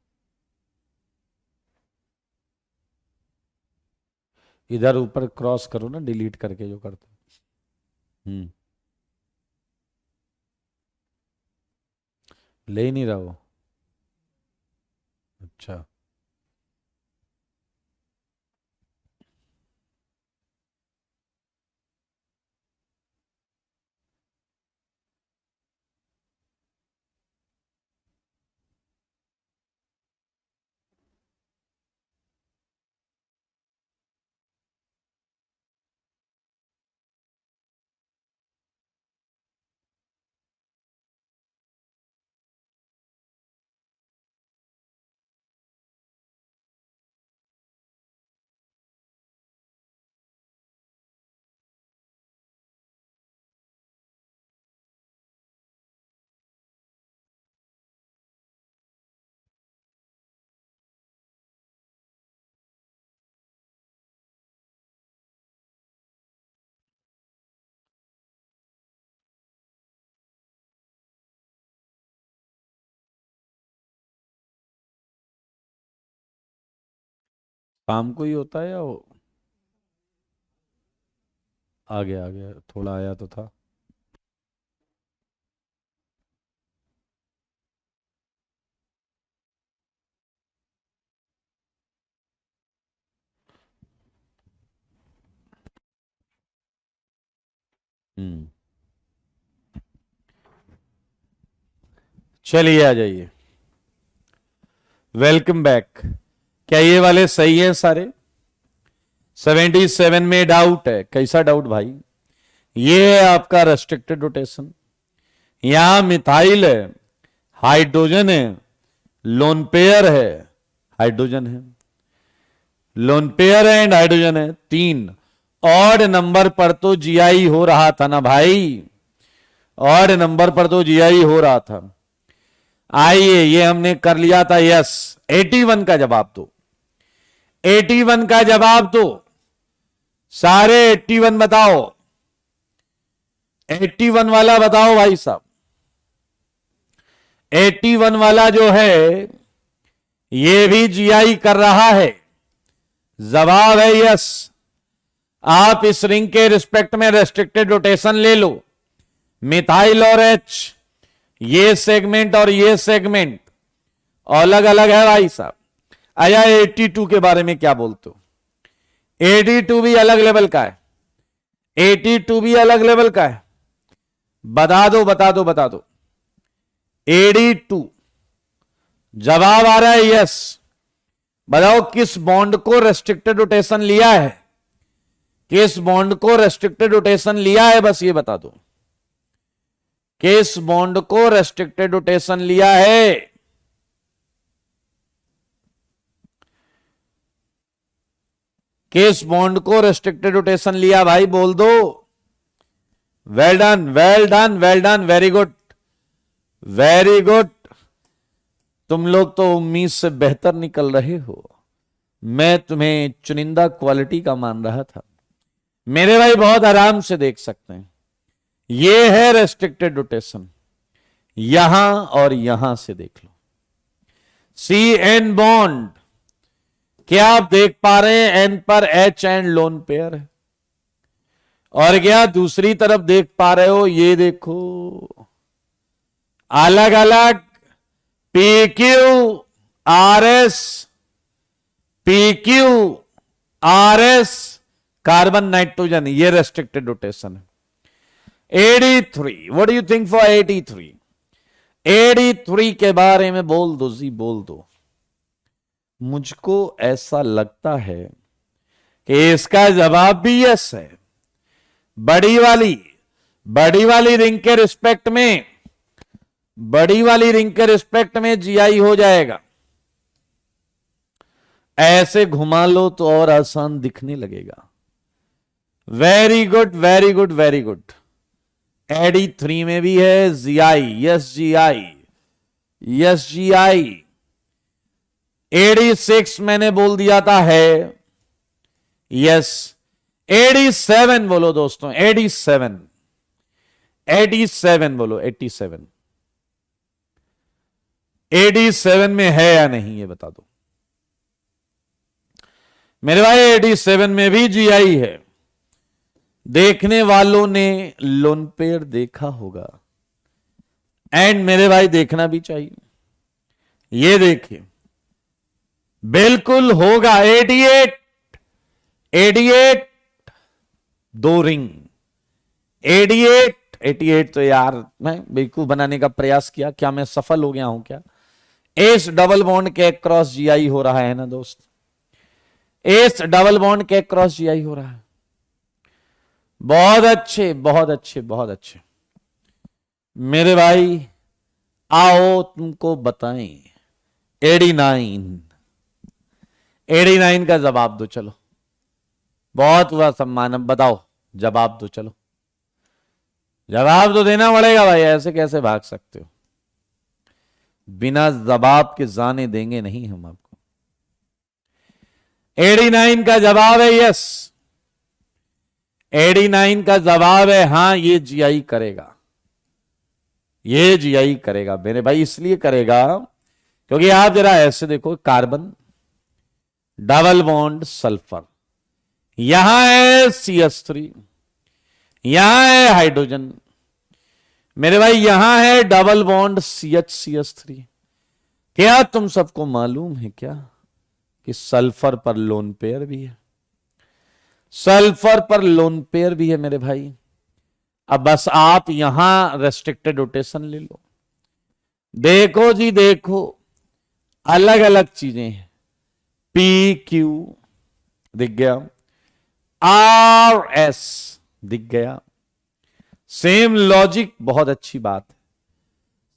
इधर ऊपर क्रॉस करो ना, डिलीट करके जो करते हो। ले ही नहीं रहा वो। अच्छा, शाम को ही होता है या आ गया, आ गया, थोड़ा आया तो था। हम्म, चलिए आ जाइए। Welcome back. क्या ये वाले सही है सारे? 77 में डाउट है? कैसा डाउट भाई? ये है आपका रेस्ट्रिक्टेड रोटेशन। यहां मिथाइल है, हाइड्रोजन है, लोन पेयर है, हाइड्रोजन है, लोन पेयर है एंड हाइड्रोजन है, 3। ऑड नंबर पर तो जीआई हो रहा था ना भाई, ऑड नंबर पर तो जीआई हो रहा था। आइए, ये हमने कर लिया था यस। 81 का जवाब दो, 81 का जवाब दो, सारे 81 बताओ, 81 वाला बताओ भाई साहब। 81 वाला जो है ये भी जीआई कर रहा है, जवाब है यस। आप इस रिंग के रिस्पेक्ट में रेस्ट्रिक्टेड रोटेशन ले लो, मिथाइल और एच, ये सेगमेंट और ये सेगमेंट अलग अलग है भाई साहब। आया 82 के बारे में क्या बोलते हो? 82 भी अलग लेवल का है, 82 भी अलग लेवल का है। बता दो, बता दो, बता दो। 82 जवाब आ रहा है यस। बताओ किस बॉन्ड को रेस्ट्रिक्टेड रोटेशन लिया है, किस बॉन्ड को रेस्ट्रिक्टेड रोटेशन लिया है, बस ये बता दो किस बॉन्ड को रेस्ट्रिक्टेड रोटेशन लिया है। किस बॉन्ड को रेस्ट्रिक्टेड रोटेशन लिया भाई, बोल दो। Well done, well done, well done, very good, very good. तुम लोग तो उम्मीद से बेहतर निकल रहे हो। मैं तुम्हें चुनिंदा क्वालिटी का मान रहा था। मेरे भाई बहुत आराम से देख सकते हैं, ये है रेस्ट्रिक्टेड रोटेशन। यहां और यहां से देख लो, सी एन बॉन्ड, क्या आप देख पा रहे हैं? एन पर एच एंड लोन पेयर है। और क्या दूसरी तरफ देख पा रहे हो? ये देखो, अलग अलग P Q R S, P Q R S, carbon nitrogen, ये रेस्ट्रिक्टेड रोटेशन है। 83, what do you think for 83? 83 के बारे में बोल दो जी, बोल दो। मुझको ऐसा लगता है कि इसका जवाब भी यस है। बड़ी वाली रिंग के रिस्पेक्ट में, बड़ी वाली रिंग के रिस्पेक्ट में जीआई हो जाएगा। ऐसे घुमा लो तो और आसान दिखने लगेगा। Very good, very good, very good. 83 में भी है GI, yes GI, yes GI. 86 मैंने बोल दिया था है, यस। 87 बोलो दोस्तों, 87, 87 बोलो, 87। 87 में है या नहीं ये बता दो मेरे भाई। 87 में भी जीआई है। देखने वालों ने लोन पेयर देखा होगा, एंड मेरे भाई देखना भी चाहिए। ये देखिए, बिल्कुल होगा। 88 88 दो रिंग। 88 तो यार मैं बेवकूफ बनाने का प्रयास किया, क्या मैं सफल हो गया हूं क्या? एस डबल बॉन्ड के क्रॉस जीआई हो रहा है ना दोस्त, एस डबल बॉन्ड के क्रॉस जीआई हो रहा है। बहुत अच्छे, बहुत अच्छे, बहुत अच्छे मेरे भाई। आओ तुमको बताएं। 89 का जवाब दो चलो। बहुत हुआ सम्मान, अब बताओ, जवाब दो चलो। जवाब तो देना पड़ेगा भाई, ऐसे कैसे भाग सकते हो? बिना जवाब के जाने देंगे नहीं हम आपको। 89 का जवाब है यस। 89 का जवाब है हां, ये जीआई करेगा, ये जीआई करेगा मेरे भाई। इसलिए करेगा क्योंकि आप जरा ऐसे देखो, कार्बन डबल बॉन्ड सल्फर, यहां है CH3, यहां है हाइड्रोजन मेरे भाई, यहां है डबल बॉन्ड CH3। क्या तुम सबको मालूम है क्या कि सल्फर पर लोन पेयर भी है? सल्फर पर लोन पेयर भी है मेरे भाई। अब बस आप यहां रेस्ट्रिक्टेड रोटेशन ले लो। देखो जी देखो, अलग अलग चीजें हैं। PQ दिख गया, RS दिख गया। सेम लॉजिक, बहुत अच्छी बात है।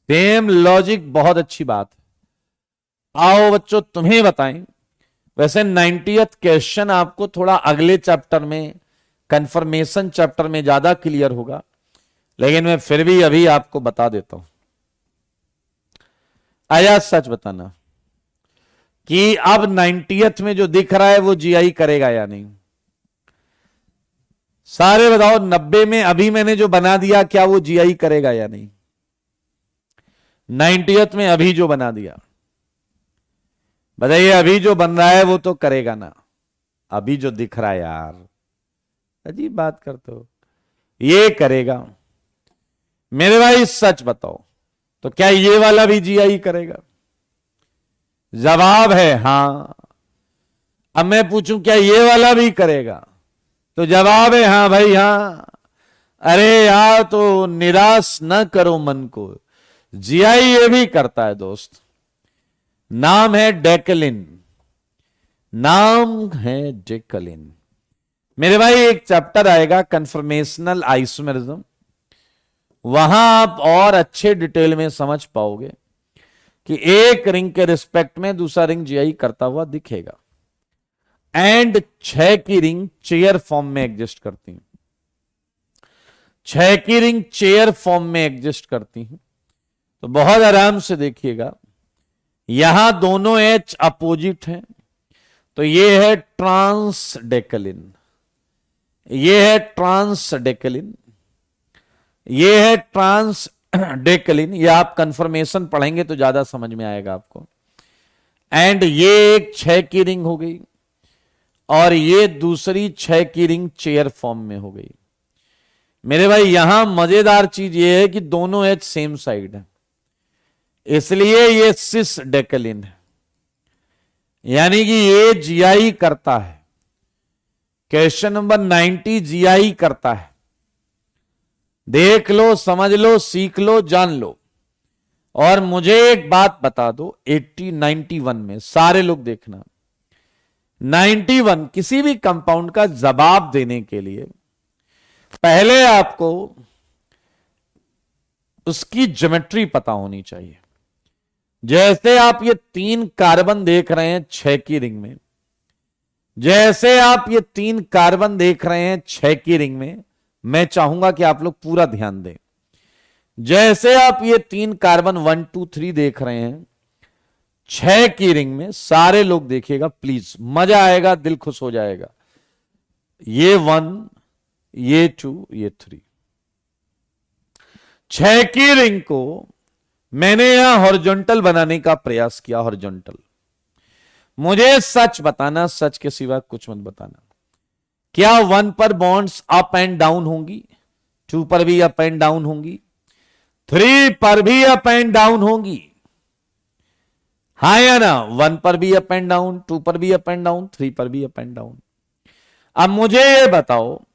सेम लॉजिक, बहुत अच्छी बात है। आओ बच्चों तुम्हें बताएं। वैसे 90th क्वेश्चन आपको थोड़ा अगले चैप्टर में, कंफर्मेशन चैप्टर में ज्यादा क्लियर होगा, लेकिन मैं फिर भी अभी आपको बता देता हूं। आया सच बताना कि अब 90th में जो दिख रहा है वो जीआई करेगा या नहीं? सारे बताओ, 90 में अभी मैंने जो बना दिया, क्या वो जीआई करेगा या नहीं? 90th में अभी जो बना दिया, बताइए, अभी जो बन रहा है वो तो करेगा ना? अभी जो दिख रहा है यार, अजीब बात करते हो, ये करेगा मेरे भाई। सच बताओ तो क्या ये वाला भी जीआई करेगा? जवाब है हां। अब मैं पूछूं क्या ये वाला भी करेगा? तो जवाब है हां भाई हां। अरे यार, तो निराश न करो मन को, जीआई ये भी करता है दोस्त। नाम है डेकलिन, नाम है डेकलिन मेरे भाई। एक चैप्टर आएगा कन्फर्मेशनल आइसोमेरिज्म, वहां आप और अच्छे डिटेल में समझ पाओगे कि एक रिंग के रिस्पेक्ट में दूसरा रिंग जीआई करता हुआ दिखेगा। एंड 6 की रिंग चेयर फॉर्म में एग्जिस्ट करती है। 6 की रिंग चेयर फॉर्म में एग्जिस्ट करती है। तो बहुत आराम से देखिएगा, यहां दोनों एच अपोजिट हैं, तो ये है ट्रांसडेकलिन, ये है ट्रांसडेकलिन, ये है ट्रांसडेकलिन। ये आप कंफर्मेशन पढ़ेंगे तो ज्यादा समझ में आएगा आपको। एंड ये एक 6 की रिंग हो गई, और ये दूसरी 6 की रिंग चेयर फॉर्म में हो गई मेरे भाई। यहां मजेदार चीज ये है कि दोनों एच सेम साइड है, इसलिए ये सिस डेकलिन है, यानी कि ये जीआई करता है। क्वेश्चन नंबर 90 जीआई करता है। देख लो, समझ लो, सीख लो, जान लो। और मुझे एक बात बता दो, 91 में सारे लोग देखना, 91 किसी भी कंपाउंड का जवाब देने के लिए पहले आपको उसकी ज्योमेट्री पता होनी चाहिए। जैसे आप ये 3 कार्बन देख रहे हैं 6 की रिंग में, जैसे आप ये 3 कार्बन देख रहे हैं 6 की रिंग में, मैं चाहूंगा कि आप लोग पूरा ध्यान दें। जैसे आप ये 3 कार्बन 1 2 3 देख रहे हैं 6 की रिंग में, सारे लोग देखिएगा प्लीज, मजा आएगा, दिल खुश हो जाएगा। ये 1, ये 2, ये 3, 6 की रिंग को मैंने यहां हॉरिजॉन्टल बनाने का प्रयास किया, हॉरिजॉन्टल। मुझे सच बताना, सच के सिवा कुछ मत बताना। क्या 1 पर बॉन्ड्स अप एंड डाउन होंगी? 2 पर भी अप एंड डाउन होंगी? 3 पर भी अप एंड डाउन होंगी? हाँ या ना? 1 पर भी अप एंड डाउन, 2 पर भी अप एंड डाउन, 3 पर भी अप एंड डाउन। अब मुझे ये बताओ,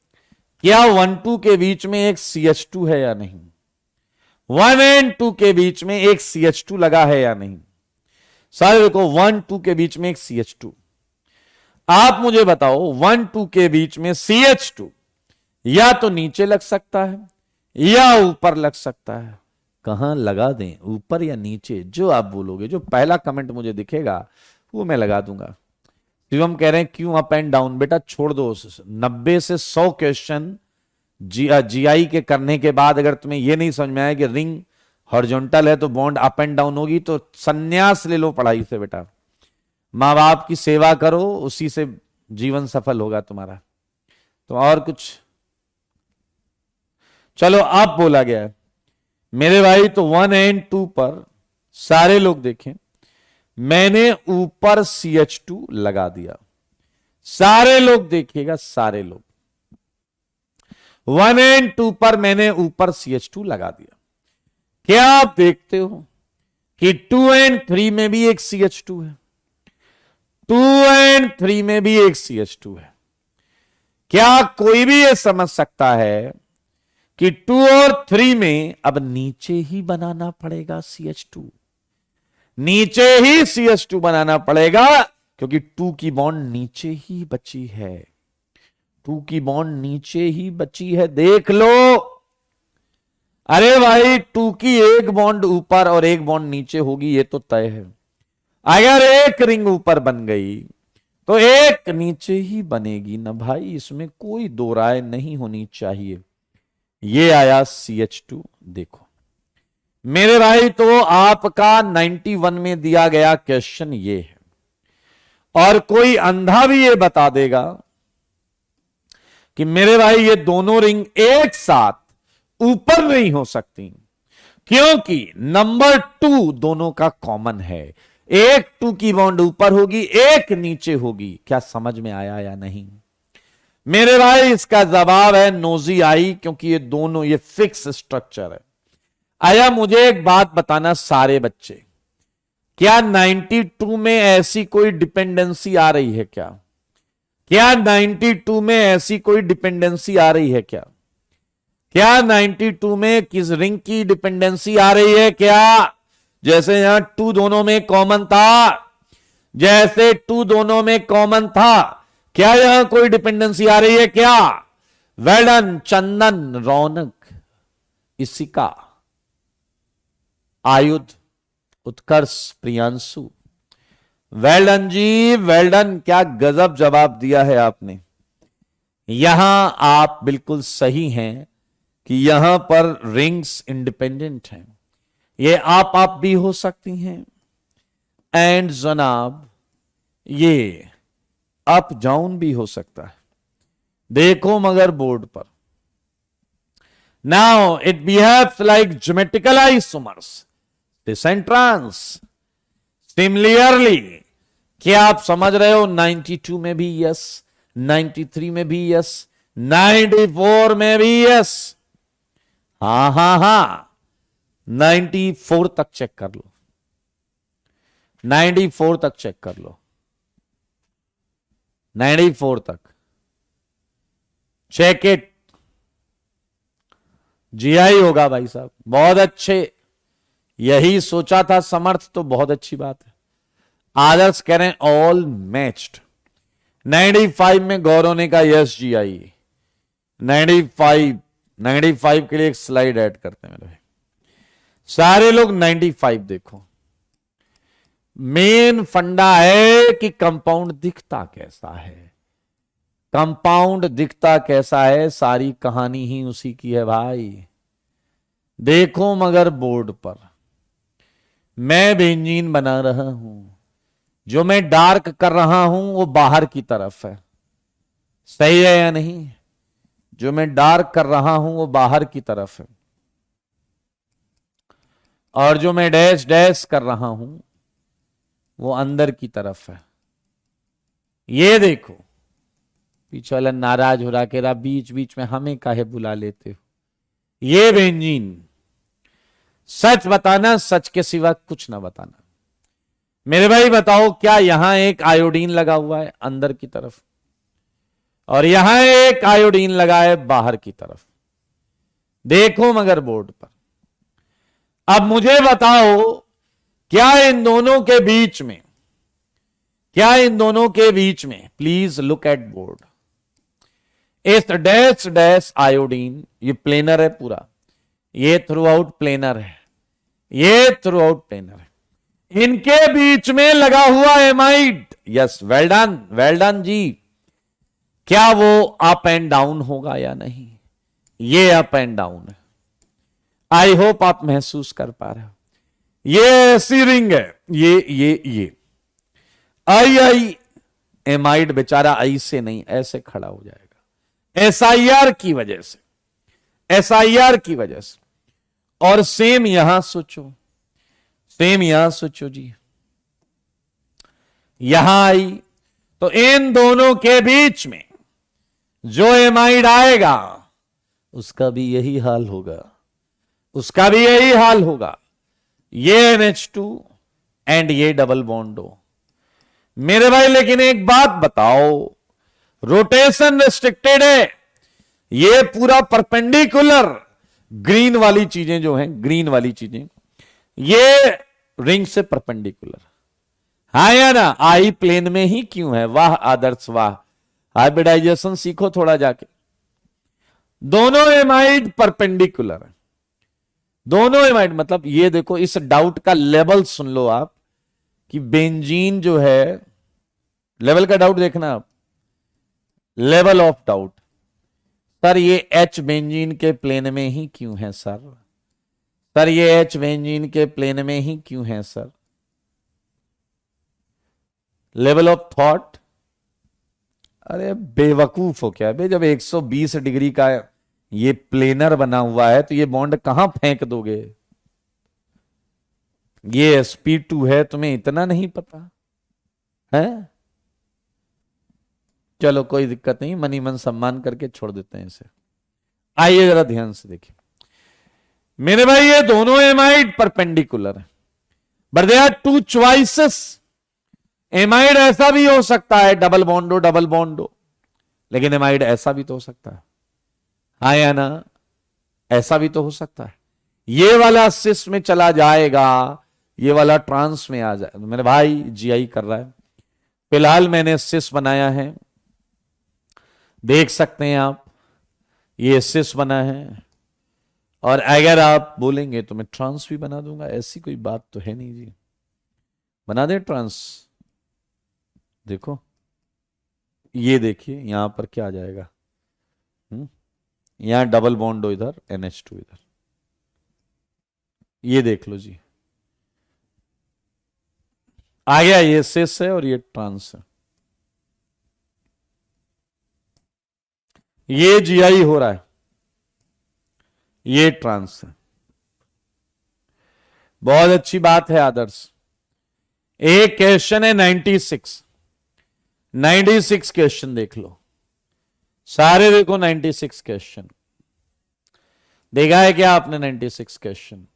क्या 1 2 के बीच में एक CH2 है या नहीं? 1 एंड 2 के बीच में एक CH2 लगा है या नहीं? सारे देखो, 1 2 के बीच में एक CH2। आप मुझे बताओ, 1 2 के बीच में CH2 या तो नीचे लग सकता है या ऊपर लग सकता है। कहां लगा दें, ऊपर या नीचे? जो आप बोलोगे, जो पहला कमेंट मुझे दिखेगा वो मैं लगा दूंगा। शिवम कह रहे हैं क्यों अप एंड डाउन? बेटा छोड़ दो, 90 से 100 क्वेश्चन जीआई के करने के बाद अगर तुम्हें यह नहीं समझ में आया कि रिंग हॉरिजॉन्टल है तो बॉन्ड अप एंड डाउन होगी, तो सन्यास ले लो पढ़ाई से बेटा। मां बाप की सेवा करो, उसी से जीवन सफल होगा तुम्हारा। तो और कुछ? चलो, अब बोला गया है मेरे भाई, तो 1 एंड 2 पर सारे लोग देखें, मैंने ऊपर CH2 लगा दिया। सारे लोग देखिएगा, सारे लोग 1 एंड 2 पर मैंने ऊपर CH2 लगा दिया। क्या आप देखते हो कि 2 एंड 3 में भी एक CH2 है? 2 एंड 3 में भी एक CH2 है। क्या कोई भी यह समझ सकता है कि 2 और 3 में अब नीचे ही बनाना पड़ेगा CH2? नीचे ही CH2 बनाना पड़ेगा, क्योंकि 2 की बॉन्ड नीचे ही बची है। 2 की बॉन्ड नीचे ही बची है, देख लो। अरे भाई, 2 की एक बॉन्ड ऊपर और एक बॉन्ड नीचे होगी, ये तो तय है। अगर एक रिंग ऊपर बन गई तो एक नीचे ही बनेगी ना भाई, इसमें कोई दो राय नहीं होनी चाहिए। ये आया CH2। देखो मेरे भाई, तो आपका 91 में दिया गया क्वेश्चन ये है, और कोई अंधा भी ये बता देगा कि मेरे भाई ये दोनों रिंग एक साथ ऊपर नहीं हो सकती, क्योंकि नंबर 2 दोनों का कॉमन है। एक 2 की बॉन्ड ऊपर होगी, एक नीचे होगी। क्या समझ में आया या नहीं मेरे भाई? इसका जवाब है नोजी आई, क्योंकि ये दोनों, ये फिक्स स्ट्रक्चर है। आया, मुझे एक बात बताना सारे बच्चे, क्या 92 में ऐसी कोई डिपेंडेंसी आ रही है क्या? क्या 92 में ऐसी कोई डिपेंडेंसी आ रही है क्या? क्या 92 में किस रिंग की डिपेंडेंसी आ रही है क्या? जैसे यहां 2 दोनों में कॉमन था, जैसे 2 दोनों में कॉमन था, क्या यहां कोई डिपेंडेंसी आ रही है क्या? वेल डन चंदन, रौनक, इसिका, आयुध, उत्कर्ष, प्रियांशु, वेल डन जी, वेल डन। क्या गजब जवाब दिया है आपने। यहां आप बिल्कुल सही हैं कि यहां पर रिंग्स इंडिपेंडेंट हैं। ये आप भी हो सकती हैं, एंड जनाब ये अप डाउन भी हो सकता है। देखो मगर बोर्ड पर, now it behaves like geometrical isomers, cis and trans. Similarly, क्या आप समझ रहे हो? 92 में भी यस, 93 में भी यस, 94 में भी यस। हाँ, 94 तक चेक कर लो, 94 तक चेक कर लो, 94 तक चेक इट। जीआई होगा भाई साहब, बहुत अच्छे। यही सोचा था समर्थ, तो बहुत अच्छी बात है। आदर्श कह रहे हैं ऑल मैच्ड। 95 में गौरव ने कहा यस जीआई। 95 के लिए एक स्लाइड ऐड करते हैं मेरे भाई। सारे लोग 95 देखो। मेन फंडा है कि कंपाउंड दिखता कैसा है। कंपाउंड दिखता कैसा है, सारी कहानी ही उसी की है भाई। देखो मगर बोर्ड पर मैं बेंजीन बना रहा हूं, जो मैं डार्क कर रहा हूं वो बाहर की तरफ है, सही है या नहीं? जो मैं डार्क कर रहा हूं वो बाहर की तरफ है। और जो मैं डैश डैश कर रहा हूं वो अंदर की तरफ है। ये देखो, पीछे वाला नाराज हो रहा, कह रहा बीच बीच में हमें काहे बुला लेते हो। ये बेंजीन, सच बताना, सच के सिवा कुछ ना बताना। मेरे भाई बताओ, क्या यहां एक आयोडीन लगा हुआ है अंदर की तरफ, और यहां एक आयोडीन लगा है बाहर की तरफ? देखो मगर बोर्ड पर। अब मुझे बताओ, क्या इन दोनों के बीच में, क्या इन दोनों के बीच में, प्लीज लुक एट बोर्ड, इस डैश डैश आयोडीन, ये प्लेनर है पूरा, ये थ्रू आउट प्लेनर है, ये थ्रू आउट प्लेनर है, इनके बीच में लगा हुआ एमाइड, यस, वेल डन जी। क्या वो अप एंड डाउन होगा या नहीं? ये अप एंड डाउन है। आई होप आप महसूस कर पा रहे हो। ये ऐसी रिंग है, ये आई एमाइड बेचारा आई से नहीं, ऐसे खड़ा हो जाएगा एसआईआर की वजह से, एसआईआर की वजह से। और सेम यहां सोचो, सेम यहां सोचो जी, यहां आई तो इन दोनों के बीच में जो एमाइड आएगा उसका भी यही हाल होगा, उसका भी यही हाल होगा। ये NH2 एंड ये डबल बॉन्ड हो। मेरे भाई लेकिन एक बात बताओ, रोटेशन रेस्ट्रिक्टेड है, ये पूरा परपेंडिकुलर, ग्रीन वाली चीजें जो हैं, ग्रीन वाली चीजें ये रिंग से परपेंडिकुलर, हाँ या ना? आई प्लेन में ही क्यों है? वाह आदर्श वाह, हाइब्रिडाइजेशन सीखो थोड़ा जाके। दोनों एमाइड परपेंडिकुलर है, दोनों एमाइड, मतलब ये देखो, इस डाउट का लेवल सुन लो आप, कि बेंजीन जो है, लेवल का डाउट देखना आप, लेवल ऑफ डाउट। सर ये H बेंजीन के प्लेन में ही क्यों है सर? सर ये H बेंजीन के प्लेन में ही क्यों है सर? लेवल ऑफ थॉट, अरे बेवकूफ हो क्या बे? जब 120 डिग्री का ये प्लेनर बना हुआ है तो ये बॉन्ड कहां फेंक दोगे? ये sp2 है, तुम्हें इतना नहीं पता है? चलो कोई दिक्कत नहीं, मनी मन सम्मान करके छोड़ देते हैं इसे। आइए जरा ध्यान से देखिए मेरे भाई, ये दोनों एमाइड परपेंडिकुलर है, but they are two choices. Amide ऐसा भी हो सकता है, डबल बॉन्ड हो, डबल बॉन्ड हो, लेकिन एमाइड ऐसा भी तो हो सकता है, हाँ या ना? ऐसा भी तो हो सकता है। ये वाला सिस में चला जाएगा, ये वाला ट्रांस में आ जाए। मेरे भाई जीआई कर रहा है, फिलहाल मैंने सिस बनाया है, देख सकते हैं आप, ये सिस बना है, और अगर आप बोलेंगे तो मैं ट्रांस भी बना दूंगा, ऐसी कोई बात तो है नहीं जी। बना दे ट्रांस, देखो ये देखिए यहां पर क्या आ जाएगा, यहां डबल बॉन्ड हो इधर, NH2 इधर, ये देख लो जी, आ गया, ये सिस है और ये ट्रांस है, ये जीआई हो रहा है, ये ट्रांस है। बहुत अच्छी बात है आदर्श। एक क्वेश्चन है 96 क्वेश्चन देख लो, सारे देखो 96 क्वेश्चन। देखा है क्या आपने 96 क्वेश्चन?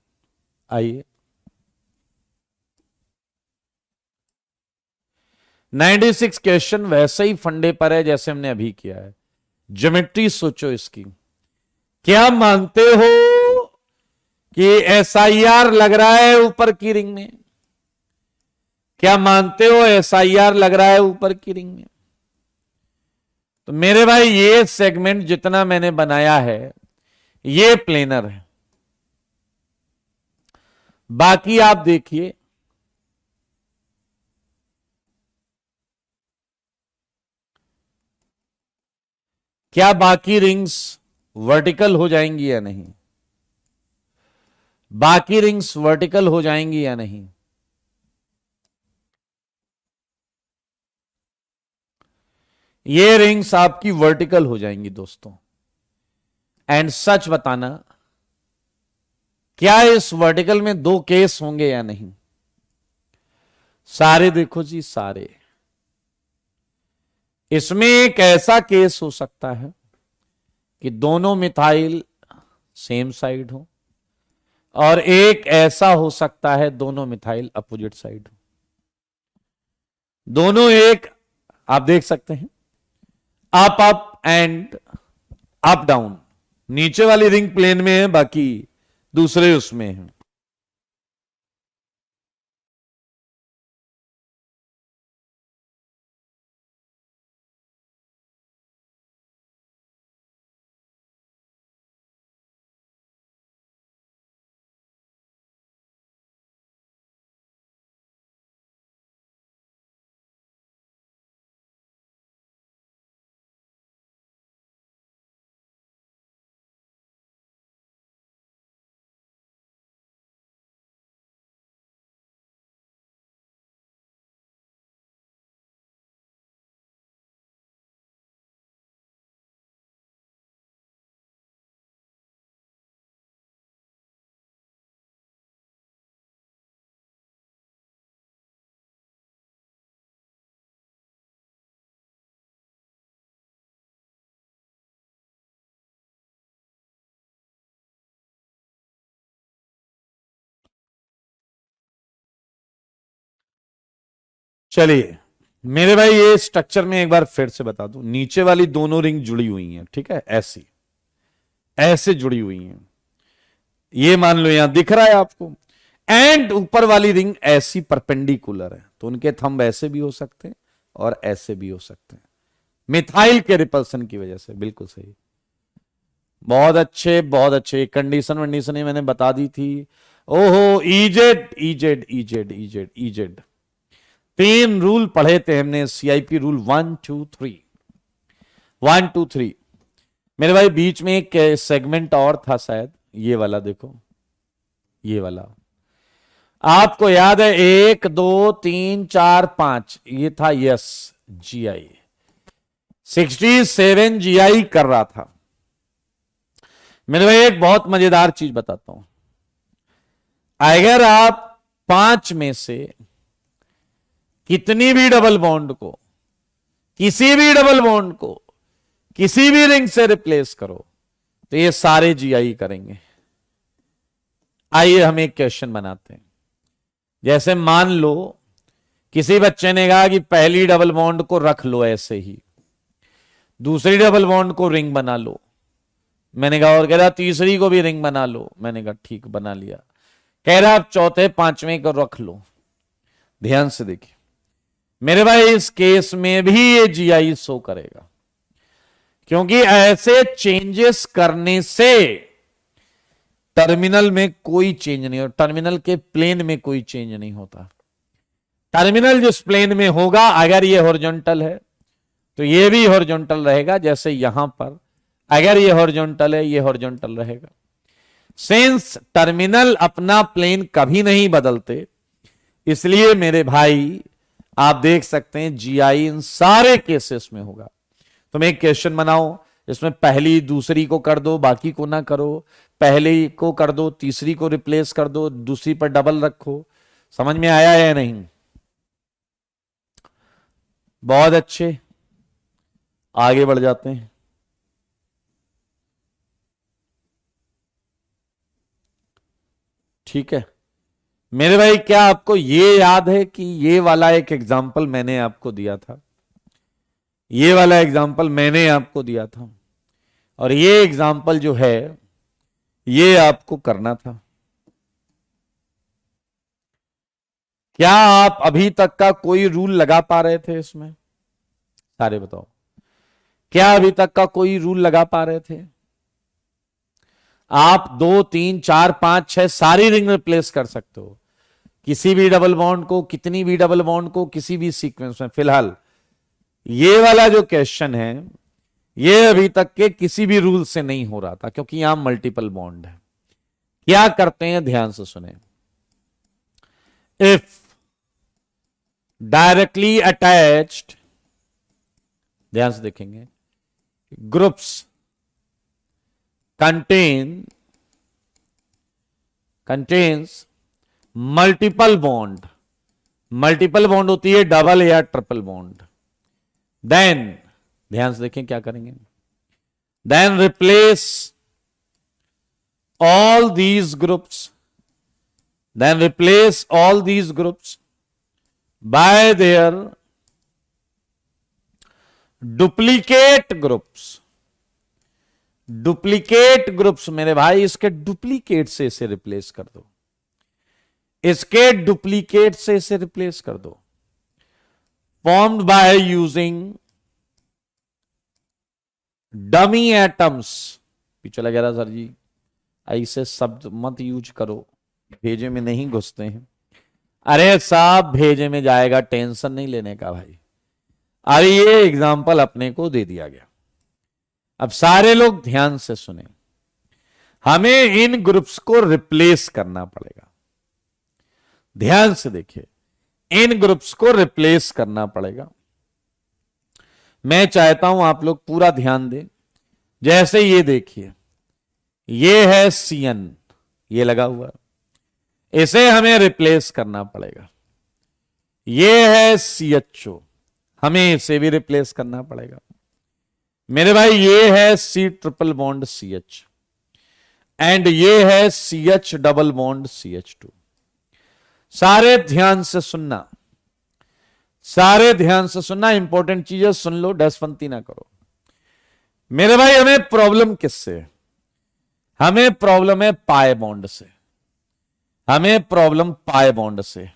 आइए 96 क्वेश्चन वैसे ही फंडे पर है जैसे हमने अभी किया है। ज्योमेट्री सोचो इसकी, क्या मानते हो कि SIR लग रहा है ऊपर की रिंग में? क्या मानते हो SIR लग रहा है ऊपर की रिंग में? तो मेरे भाई ये सेगमेंट जितना मैंने बनाया है ये प्लेनर है, बाकी आप देखिए क्या बाकी रिंग्स वर्टिकल हो जाएंगी या नहीं? बाकी रिंग्स वर्टिकल हो जाएंगी या नहीं? ये रिंग्स आपकी वर्टिकल हो जाएंगी दोस्तों। एंड सच बताना, क्या इस वर्टिकल में दो केस होंगे या नहीं? सारे देखो जी, सारे। इसमें एक ऐसा केस हो सकता है कि दोनों मिथाइल सेम साइड हो, और एक ऐसा हो सकता है दोनों मिथाइल अपोजिट साइड हो। दोनों एक, आप देख सकते हैं, up up and up down. नीचे वाली रिंग प्लेन में है, बाकी दूसरे उसमें है। चलिए मेरे भाई, ये स्ट्रक्चर में एक बार फिर से बता दूं। नीचे वाली दोनों रिंग जुड़ी हुई हैं, ठीक है, ऐसी ऐसे जुड़ी हुई हैं, ये मान लो यहां दिख रहा है आपको। एंड ऊपर वाली रिंग ऐसी परपेंडिकुलर है, तो उनके थंब ऐसे भी हो सकते हैं और ऐसे भी हो सकते हैं, मिथाइल के रिपल्सन की वजह से। बिल्कुल सही, बहुत अच्छे बहुत अच्छे। कंडीशन वंडीशन मैंने बता दी थी। ओहो, EZ EZ EZ EZ EZ, 3 rule पढ़े थे हमने, सीआईपी रूल 1 2 3, 1 2 3। मेरे भाई बीच में एक सेगमेंट और था शायद, ये वाला देखो, ये वाला आपको याद है, 1 2 3 4 5, ये था यस जीआई, 67 जीआई कर रहा था। मेरे भाई एक बहुत मजेदार चीज बताता हूं, अगर आप 5 में से कितनी भी डबल बॉन्ड को, किसी भी डबल बॉन्ड को किसी भी रिंग से रिप्लेस करो, तो ये सारे जीआई करेंगे। आइए हम एक क्वेश्चन बनाते हैं। जैसे मान लो किसी बच्चे ने कहा कि पहली डबल बॉन्ड को रख लो ऐसे ही, दूसरी डबल बॉन्ड को रिंग बना लो। मैंने कहा, और कह रहा तीसरी को भी रिंग बना लो। मैंने कहा ठीक, बना लिया। कह रहा आप चौथे पांचवें को रख लो। ध्यान से देखिए मेरे भाई, इस केस में भी ये जीआई शो करेगा, क्योंकि ऐसे चेंजेस करने से टर्मिनल में कोई चेंज नहीं होता, टर्मिनल के प्लेन में कोई चेंज नहीं होता। टर्मिनल जिस प्लेन में होगा, अगर ये हॉरिजॉन्टल है तो ये भी हॉरिजॉन्टल रहेगा, जैसे यहां पर अगर ये हॉरिजॉन्टल है, ये हॉरिजॉन्टल रहेगा। सिंस टर्मिनल अपना प्लेन कभी नहीं बदलते, इसलिए मेरे भाई आप देख सकते हैं जीआई इन सारे केसेस में होगा। तुम एक क्वेश्चन बनाओ, इसमें पहली दूसरी को कर दो, बाकी को ना करो, पहले को कर दो, तीसरी को रिप्लेस कर दो, दूसरी पर डबल रखो। समझ में आया या नहीं? बहुत अच्छे, आगे बढ़ जाते हैं। ठीक है मेरे भाई, क्या आपको ये याद है कि ये वाला एक एग्जाम्पल मैंने आपको दिया था, ये वाला एग्जाम्पल मैंने आपको दिया था, और ये एग्जाम्पल जो है ये आपको करना था। क्या आप अभी तक का कोई रूल लगा पा रहे थे इसमें? सारे बताओ, क्या अभी तक का कोई रूल लगा पा रहे थे? आप 2 3 4 5 6 सारी रिंग रिप्लेस कर सकते हो, किसी भी डबल बॉन्ड को, कितनी भी डबल बॉन्ड को, किसी भी सीक्वेंस में। फिलहाल ये वाला जो क्वेश्चन है, ये अभी तक के किसी भी रूल से नहीं हो रहा था, क्योंकि यहां मल्टीपल बॉन्ड है। क्या करते हैं, ध्यान से सुने। इफ डायरेक्टली अटैच्ड, ध्यान से देखेंगे, groups contain contains multiple bond, multiple bond होती है डबल या ट्रिपल बॉन्ड, देन ध्यान से देखें क्या करेंगे, then replace all these groups, then replace all these groups by their duplicate groups, duplicate groups मेरे भाई इसके डुप्लीकेट से इसे रिप्लेस कर दो, इसके डुप्लीकेट से इसे रिप्लेस कर दो, formed by using dummy atoms. पीछे लग रहा सर जी ऐसे शब्द मत यूज करो, भेजे में नहीं घुसते हैं। अरे साहब भेजे में जाएगा, टेंशन नहीं लेने का भाई। अरे ये एग्जाम्पल अपने को दे दिया गया, अब सारे लोग ध्यान से सुने, हमें इन ग्रुप्स को रिप्लेस करना पड़ेगा। ध्यान से देखिए, इन ग्रुप्स को रिप्लेस करना पड़ेगा। मैं चाहता हूं आप लोग पूरा ध्यान दें। जैसे ये देखिए, ये है CN, ये लगा हुआ, इसे हमें रिप्लेस करना पड़ेगा। ये है CHO, हमें इसे भी रिप्लेस करना पड़ेगा। मेरे भाई ये है C triple bond CH and ये है CH डबल बॉन्ड CH2। सारे ध्यान से सुनना, सारे ध्यान से सुनना, इंपॉर्टेंट चीजें सुन लो, डसपंती ना करो। मेरे भाई हमें प्रॉब्लम किससे है? हमें प्रॉब्लम है पाई बॉन्ड से, हमें प्रॉब्लम पाई बॉन्ड से।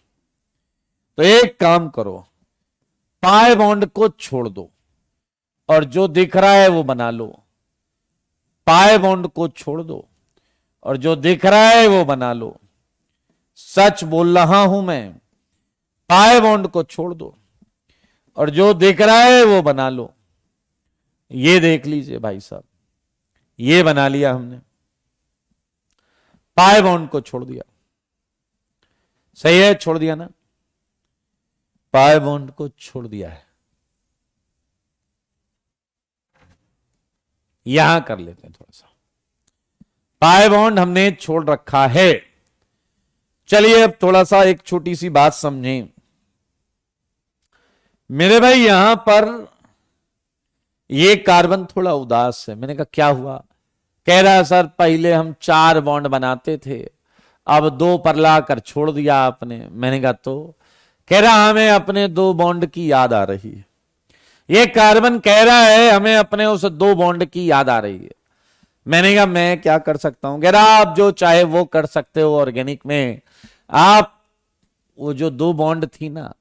तो एक काम करो, पाई बॉन्ड को छोड़ दो और जो दिख रहा है वो बना लो। पाई बॉन्ड को छोड़ दो और जो दिख रहा है वो बना लो। सच बोल रहा हूं मैं, पाई बॉन्ड को छोड़ दो और जो दिख रहा है वो बना लो। ये देख लीजिए भाई साहब, ये बना लिया हमने, पाई बॉन्ड को छोड़ दिया। सही है, छोड़ दिया ना, पाई बॉन्ड को छोड़ दिया है। यहां कर लेते हैं थोड़ा सा, पाई बॉन्ड हमने छोड़ रखा है। चलिए अब थोड़ा सा एक छोटी सी बात समझें मेरे भाई। यहां पर ये कार्बन थोड़ा उदास है। मैंने कहा क्या हुआ? कह रहा है सर पहले हम 4 बॉन्ड बनाते थे, अब 2 पर लाकर छोड़ दिया आपने। मैंने कहा तो कह रहा हमें अपने 2 बॉन्ड की याद आ रही है। ये कार्बन कह रहा है हमें अपने उस 2 बॉन्ड की याद आ रही है। मैंने कहा मैं क्या कर सकता हूं? कह रहा आप जो चाहे वो कर सकते हो ऑर्गेनिक में। आप वो जो 2 बॉन्ड थी ना,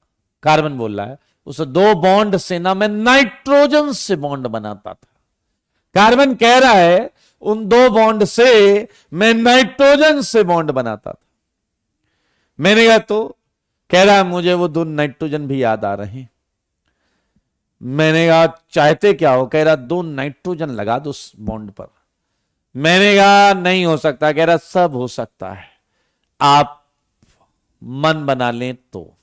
कार्बन बोल रहा है, उस 2 बॉन्ड से ना मैं नाइट्रोजन से बॉन्ड बनाता था। कार्बन कह रहा है उन 2 बॉन्ड से मैं नाइट्रोजन से बॉन्ड बनाता था। मैंने कहा तो कह रहा है मुझे वो 2 नाइट्रोजन भी याद आ रहे हैं। मैंने कहा चाहते क्या हो? कह रहा 2 नाइट्रोजन लगा दो उस बॉन्ड पर। मैंने कहा नहीं हो सकता। कह रहा सब हो सकता है, आप मन बना लें तो।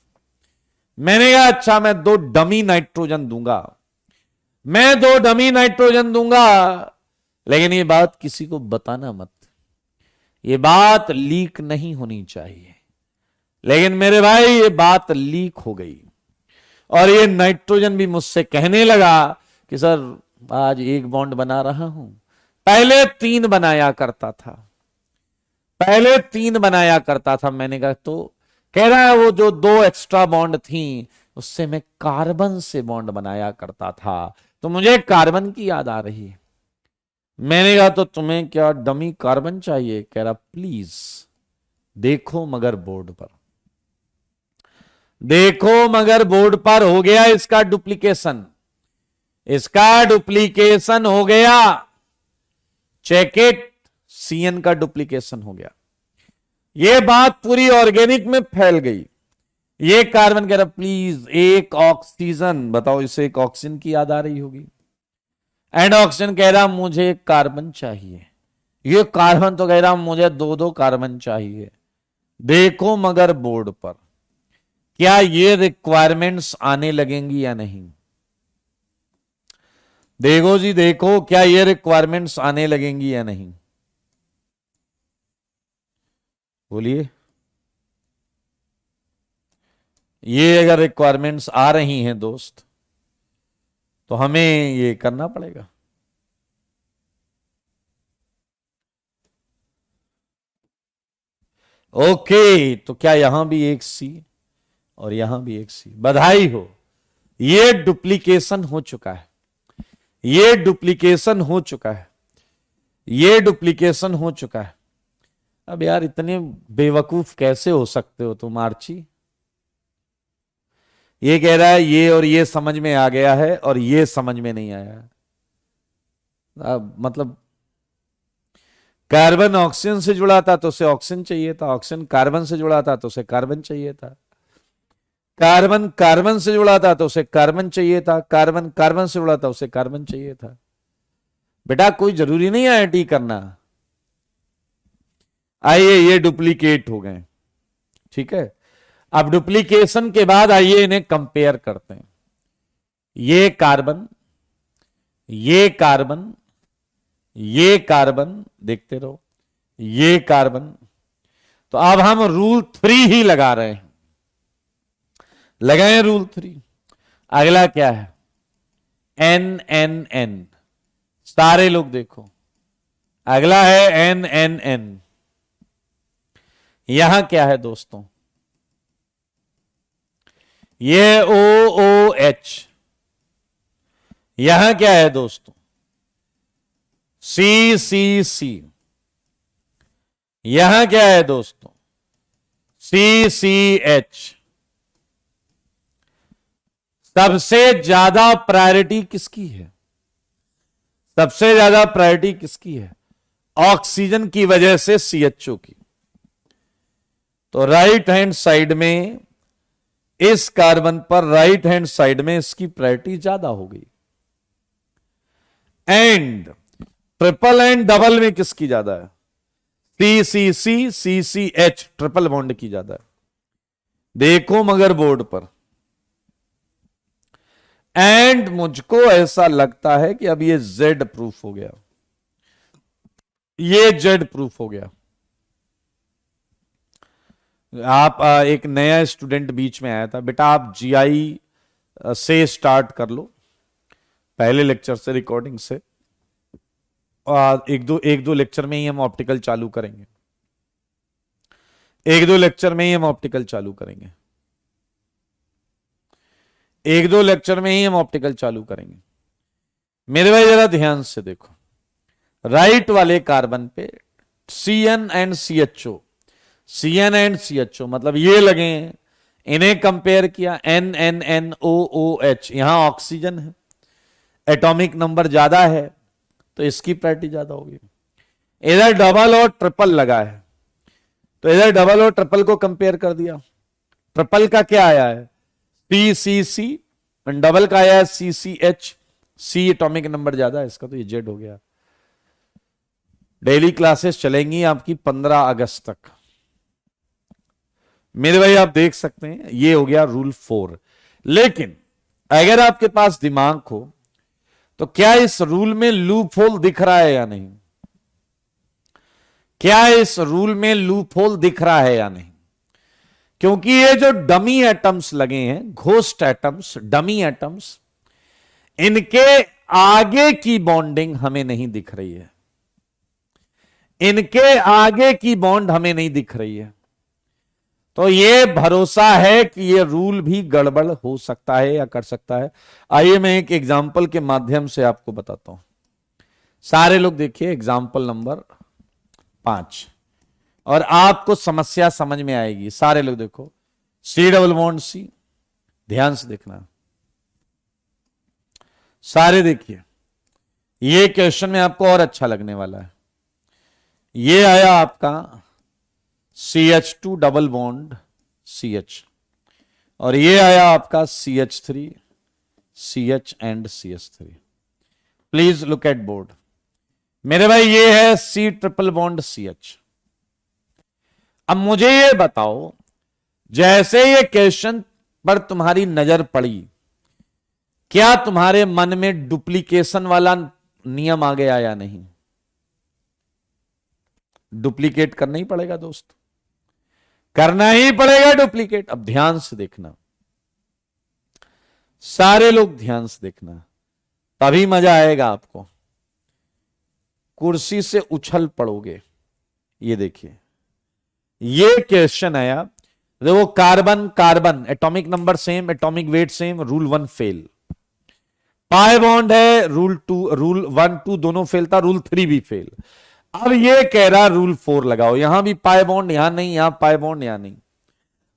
मैंने कहा अच्छा मैं 2 डमी नाइट्रोजन दूंगा, मैं 2 डमी नाइट्रोजन दूंगा, लेकिन ये बात किसी को बताना मत, ये बात लीक नहीं होनी चाहिए। लेकिन मेरे भाई ये बात लीक हो गई और ये नाइट्रोजन भी मुझसे कहने लगा कि सर आज 1 बॉन्ड बना रहा हूं, पहले 3 बनाया करता था, पहले 3 बनाया करता था। मैंने कहा तो कह रहा है वो जो 2 एक्स्ट्रा बॉन्ड थी उससे मैं कार्बन से बॉन्ड बनाया करता था, तो मुझे कार्बन की याद आ रही है। मैंने कहा तो तुम्हें क्या डमी कार्बन चाहिए? कह रहा प्लीज देखो मगर बोर्ड पर, देखो मगर बोर्ड पर हो गया इसका डुप्लीकेशन, इसका डुप्लीकेशन हो गया। चेक इट, CN का डुप्लीकेशन हो गया। ये बात पूरी ऑर्गेनिक में फैल गई। ये कार्बन कह रहा प्लीज 1 ऑक्सीजन, बताओ इसे 1 ऑक्सीजन की याद आ रही होगी। एंड ऑक्सीजन कह रहा मुझे कार्बन चाहिए। ये कार्बन तो कह रहा मुझे 2-2 कार्बन चाहिए। देखो मगर बोर्ड पर क्या ये रिक्वायरमेंट्स आने लगेंगी या नहीं? देखो जी देखो, क्या ये रिक्वायरमेंट्स आने लगेंगी या नहीं? बोलिए। ये अगर रिक्वायरमेंट्स आ रही हैं दोस्त तो हमें ये करना पड़ेगा। ओके, तो क्या यहां भी एक सी और यहां भी एक सी, बधाई हो, ये डुप्लीकेशन हो चुका है, ये डुप्लीकेशन हो चुका है, ये डुप्लीकेशन हो चुका है। अब यार इतने बेवकूफ कैसे हो सकते हो तुम आर्ची। ये कह रहा है ये और ये समझ में आ गया है और ये समझ में नहीं आया। अब मतलब कार्बन ऑक्सीजन से जुड़ा था तो उसे ऑक्सीजन चाहिए था, ऑक्सीजन कार्बन से जुड़ा था तो उसे कार्बन चाहिए था, कार्बन कार्बन से जुड़ा था तो उसे कार्बन चाहिए था, कार्बन कार्बन से जुड़ा था उसे कार्बन चाहिए था। बेटा कोई जरूरी नहीं है टी करना। आइए ये डुप्लीकेट हो गए, ठीक है। अब डुप्लीकेशन के बाद आइए इन्हें कंपेयर करते हैं। ये कार्बन, ये कार्बन, ये कार्बन, देखते रहो, ये कार्बन। तो अब हम रूल 3 ही लगा रहे हैं, लगाए रूल 3। अगला क्या है, एन एन एन, सारे लोग देखो, अगला है एन एन एन। यहां क्या है दोस्तों, ये ओ ओ एच, यहां क्या है दोस्तों, सी सी सी, यहां क्या है दोस्तों, सी सी एच। सबसे ज्यादा प्रायोरिटी किसकी है, सबसे ज्यादा प्रायोरिटी किसकी है, ऑक्सीजन की वजह से सीएचओ की। तो राइट हैंड साइड में इस कार्बन पर राइट हैंड साइड में इसकी प्रायोरिटी ज्यादा हो गई। एंड ट्रिपल एंड डबल में किसकी ज्यादा है, सी सी सी सी सी एच, ट्रिपल बॉन्ड की ज्यादा है। देखो मगर बोर्ड पर, एंड मुझको ऐसा लगता है कि अब ये जेड प्रूफ हो गया, ये जेड प्रूफ हो गया। आप एक नया स्टूडेंट बीच में आया था, बेटा आप जीआई से स्टार्ट कर लो, पहले लेक्चर से, रिकॉर्डिंग से। एक दो लेक्चर में ही हम ऑप्टिकल चालू करेंगे, एक दो लेक्चर में ही हम ऑप्टिकल चालू करेंगे, एक दो लेक्चर में ही हम ऑप्टिकल चालू करेंगे। मेरे भाई जरा ध्यान से देखो, राइट वाले कार्बन पे CN and CHO, CN and CHO मतलब ये लगे हैं, इन्हें कंपेयर किया, NNNOOH, यहां ऑक्सीजन है, एटॉमिक नंबर ज्यादा है तो इसकी प्रायोरिटी ज्यादा होगी। इधर डबल और ट्रिपल लगा है तो इधर डबल और ट्रिपल को कंपेयर कर दिया। ट्रिपल का क्या आया है, PCC, डबल का आया है CCH, C एटॉमिक नंबर ज्यादा है इसका, तो ये जेड हो गया। डेली क्लासेस चलेंगी आपकी 15 अगस्त तक। मेरे भाई आप देख सकते हैं ये हो गया रूल 4। लेकिन अगर आपके पास दिमाग हो तो क्या इस रूल में लूप होल दिख रहा है या नहीं, क्या इस रूल में लूप होल दिख रहा है या नहीं। क्योंकि ये जो डमी एटम्स लगे हैं, घोस्ट एटम्स, डमी एटम्स, इनके आगे की बॉन्डिंग हमें नहीं दिख रही है, इनके आगे की बॉन्ड हमें नहीं दिख रही है। तो ये भरोसा है कि ये रूल भी गड़बड़ हो सकता है या कर सकता है। आइए मैं एक एग्जाम्पल के माध्यम से आपको बताता हूं। सारे लोग देखिए एग्जाम्पल नंबर 5 और आपको समस्या समझ में आएगी। सारे लोग देखो, C डबल बॉन्ड C, ध्यान से देखना, सारे देखिए, ये क्वेश्चन में आपको और अच्छा लगने वाला है। ये आया आपका CH2 डबल बॉन्ड CH और ये आया आपका CH3 CH and CH3। Please look at board. मेरे भाई ये है C ट्रिपल बॉन्ड CH। अब मुझे ये बताओ, जैसे ये क्वेश्चन पर तुम्हारी नजर पड़ी, क्या तुम्हारे मन में डुप्लीकेशन वाला नियम आ गया या नहीं। डुप्लीकेट करना ही पड़ेगा दोस्त, करना ही पड़ेगा डुप्लीकेट। अब ध्यान से देखना, सारे लोग ध्यान से देखना, तभी मजा आएगा आपको। कुर्सी से उछल पड़ोगे। ये देखिए, ये क्वेश्चन आया, देखो carbon carbon atomic number same, atomic weight same, rule 1 fail. Pi bond है, रूल 1 2 दोनों फेल था, रूल 3 भी फेल। अब ये कह रहा रूल 4 लगाओ, यहां भी पाई बॉन्ड, यहां नहीं, यहां पाई बॉन्ड, यहां नहीं,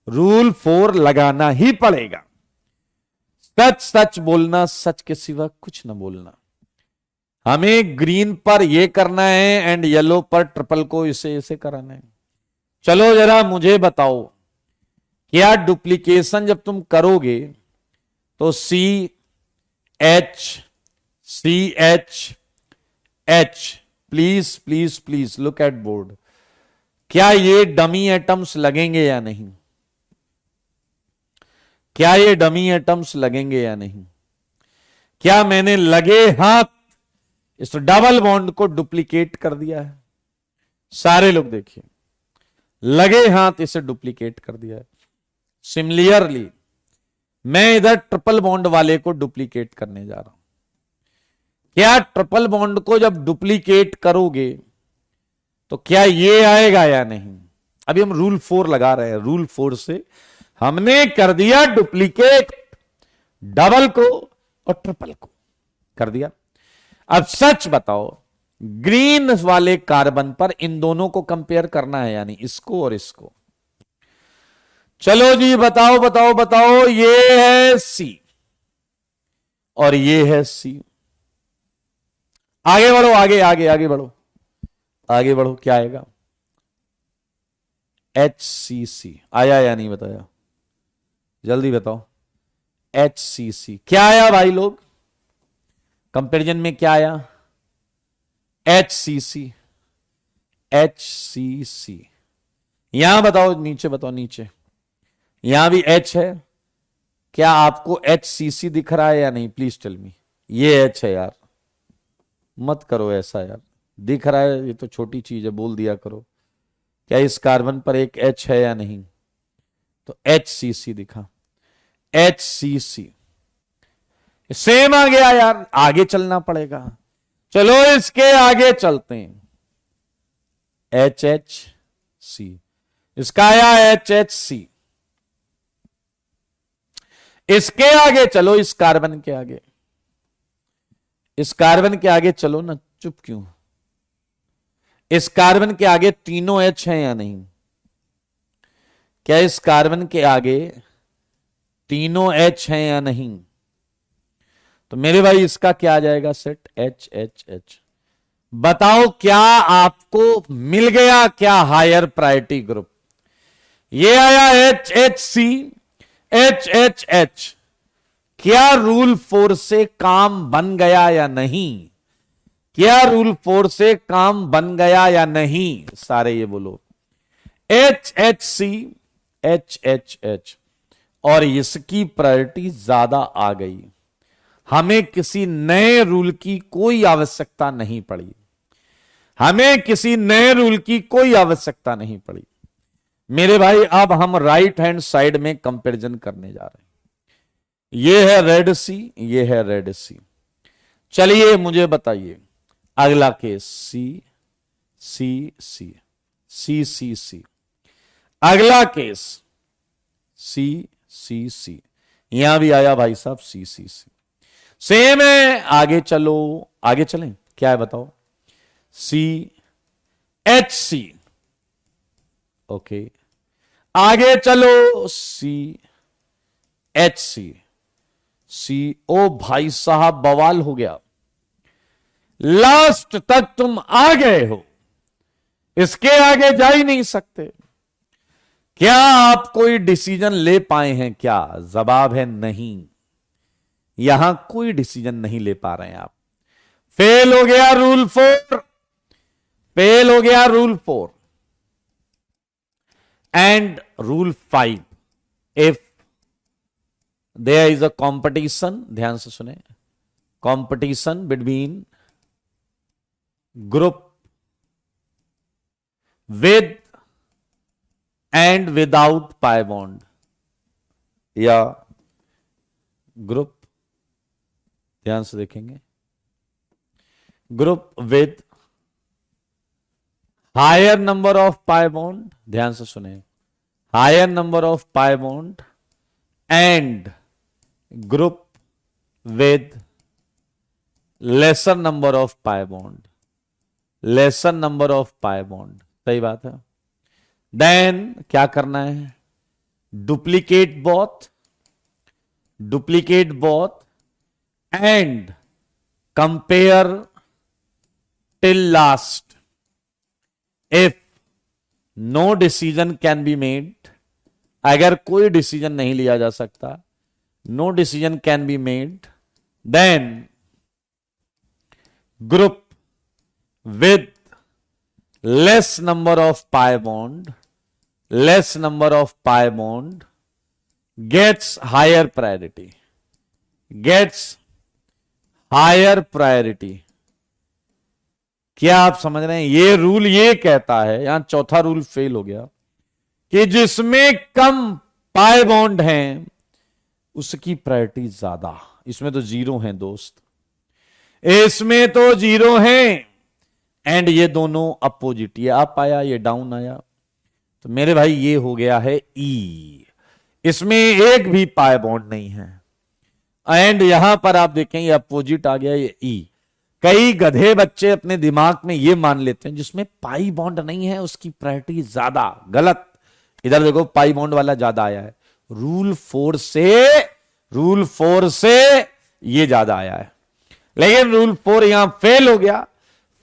रूल 4 लगाना ही पड़ेगा। सच सच बोलना, सच के सिवा कुछ ना बोलना। हमें ग्रीन पर ये करना है एंड येलो पर ट्रिपल को इसे इसे कराना है। चलो जरा मुझे बताओ, क्या डुप्लीकेशन जब तुम करोगे तो CH please please please look at board, क्या ये डमी एटम्स लगेंगे या नहीं? क्या ये डमी एटम्स लगेंगे या नहीं? क्या मैंने लगे हाथ इस डबल बॉन्ड को डुप्लीकेट कर दिया है? सारे लोग देखिए, लगे हाथ इसे डुप्लीकेट कर दिया है। सिमिलरली मैं इधर ट्रिपल बॉन्ड वाले को डुप्लीकेट करने जा रहा हूं। क्या ट्रिपल बॉन्ड को जब डुप्लीकेट करोगे तो क्या ये आएगा या नहीं? अभी हम रूल 4 लगा रहे हैं। रूल 4 से हमने कर दिया डुप्लीकेट, डबल को और ट्रिपल को कर दिया। अब सच बताओ, ग्रीन वाले कार्बन पर इन दोनों को कंपेयर करना है, यानी इसको और इसको। चलो जी बताओ बताओ बताओ, ये है C और ये है C। आगे बढ़ो, आगे आगे आगे बढ़ो, आगे बढ़ो। क्या आएगा? HCC आया या नहीं बताया? जल्दी बताओ। HCC क्या आया भाई लोग? कंपैरिजन में क्या आया? HCC HCC। यहां बताओ, नीचे बताओ, नीचे यहां भी H है। क्या आपको HCC दिख रहा है या नहीं? Please tell me. ये H है यार, मत करो ऐसा यार। दिख रहा है, ये तो छोटी चीज है, बोल दिया करो। क्या इस कार्बन पर एक H है या नहीं? तो HCC दिखा, HCC सेम आ गया यार। आगे चलना पड़ेगा। चलो इसके आगे चलते हैं। HHC, इसका आया HHC। इसके आगे चलो, इस कार्बन के आगे, इस कार्बन के आगे चलो ना, चुप क्यों? इस कार्बन के आगे तीनों H हैं या नहीं? क्या इस कार्बन के आगे तीनों H हैं या नहीं? तो मेरे भाई इसका क्या आ जाएगा सेट? HHH। बताओ क्या आपको मिल गया क्या हायर प्रायोरिटी ग्रुप? ये आया HHC HHH। क्या रूल 4 से काम बन गया या नहीं? क्या रूल 4 से काम बन गया या नहीं? सारे ये बोलो। HHC HHH और इसकी प्रायोरिटी ज्यादा आ गई। हमें किसी नए रूल की कोई आवश्यकता नहीं पड़ी। हमें किसी नए रूल की कोई आवश्यकता नहीं पड़ी मेरे भाई। अब हम राइट हैंड साइड में कंपैरिजन करने जा रहे हैं। ये है रेड सी, ये है रेड सी। चलिए मुझे बताइए अगला केस सी सी सी सी सी सी। अगला केस सी सी सी। यहां भी आया भाई साहब सी सी सी। सेम है। आगे चलो, आगे चलें। क्या है बताओ? C H C. ओके, आगे चलो। सी एच सी सी। ओ भाई साहब बवाल हो गया। लास्ट तक तुम आ गए हो, इसके आगे जा ही नहीं सकते। क्या आप कोई डिसीजन ले पाए हैं क्या? जवाब है नहीं। यहां कोई डिसीजन नहीं ले पा रहे हैं आप। फेल हो गया रूल 4, फेल हो गया rule 4 and rule 5। If there is a competition, ध्यान से सुने, competition between group with and without pi bond, या ग्रुप, ध्यान से देखेंगे, group with higher number of pi bond, ध्यान से सुने, higher number of pi bond and group with lesser number of pi bond, lesser number of pi bond, सही बात है। देन क्या करना है, duplicate both and compare till last. If no decision can be made, अगर कोई डिसीजन नहीं लिया जा सकता, no decision can be made, then group with less number of pi bond, less number of pi bond gets higher priority, gets higher priority. क्या आप समझ रहे हैं? ये रूल ये कहता है, यहां चौथा रूल फेल हो गया, कि जिसमें कम पाई बॉन्ड हैं उसकी प्रायोरिटी ज्यादा। इसमें तो जीरो हैं दोस्त, इसमें तो जीरो हैं, एंड ये दोनों अपोजिट, ये अप आया ये डाउन आया, तो मेरे भाई ये हो गया है ई, इसमें एक भी पाई बॉन्ड नहीं है। एंड यहां पर आप देखें ये अपोजिट आ गया, ये ई। कई गधे बच्चे अपने दिमाग में ये मान लेते हैं जिसमें पाई बॉन्ड नहीं है उसकी प्रायोरिटी ज्यादा, गलत। इधर देखो पाई बॉन्ड वाला ज्यादा आया है, रूल 4 से ये ज्यादा आया है, लेकिन रूल 4 यहां फेल हो गया,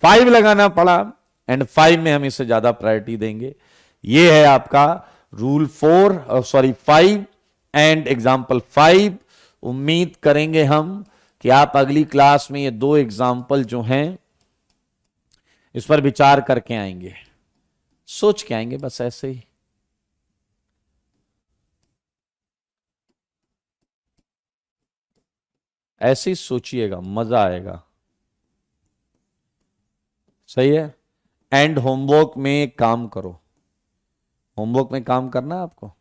5 लगाना पड़ा, एंड 5 में हम इसे ज्यादा प्रायोरिटी देंगे। ये है आपका रूल 5 एंड एग्जाम्पल 5। उम्मीद करेंगे हम कि आप अगली क्लास में ये 2 एग्जाम्पल जो हैं इस पर विचार करके आएंगे, सोच के आएंगे, बस ऐसे ही। ऐसे ही सोचिएगा, मजा आएगा, सही है। एंड होमवर्क में काम करो, होमवर्क में काम करना है आपको,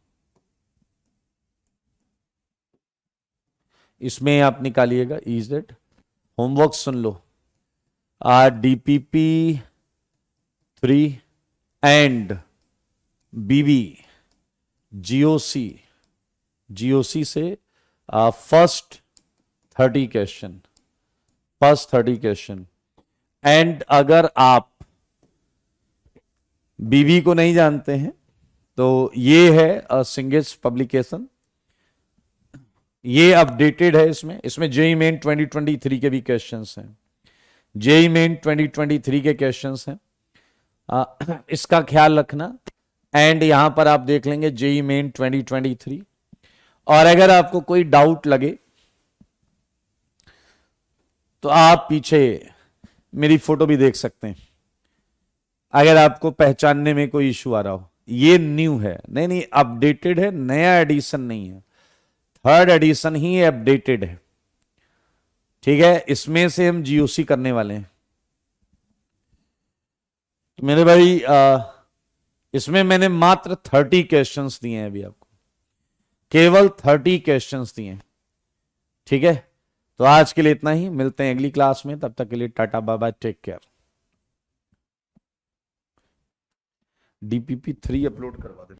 इसमें आप निकालिएगा इजेड होमवर्क, सुन लो। DPP 3 एंड BB GOC से फर्स्ट 30 क्वेश्चन, एंड अगर आप BB को नहीं जानते हैं तो ये है सिंगेस पब्लिकेशन, ये अपडेटेड है, इसमें जेईई मेन 2023 के भी क्वेश्चंस हैं, जेईई मेन 2023 के क्वेश्चंस हैं, इसका ख्याल रखना। एंड यहां पर आप देख लेंगे जेईई मेन 2023, और अगर आपको कोई डाउट लगे तो आप पीछे मेरी फोटो भी देख सकते हैं, अगर आपको पहचानने में कोई इश्यू आ रहा हो। ये न्यू है, नहीं अपडेटेड है, नया एडिशन नहीं है, 3rd एडिशन ही अपडेटेड है, ठीक है। इसमें से हम GOC करने वाले हैं, तो मेरे भाई इसमें मैंने मात्र 30 क्वेश्चंस दिए हैं, अभी आपको केवल 30 क्वेश्चंस दिए हैं, ठीक है। तो आज के लिए इतना ही, मिलते हैं अगली क्लास में, तब तक के लिए tata bye bye, take care. DPP 3 upload करवा दे।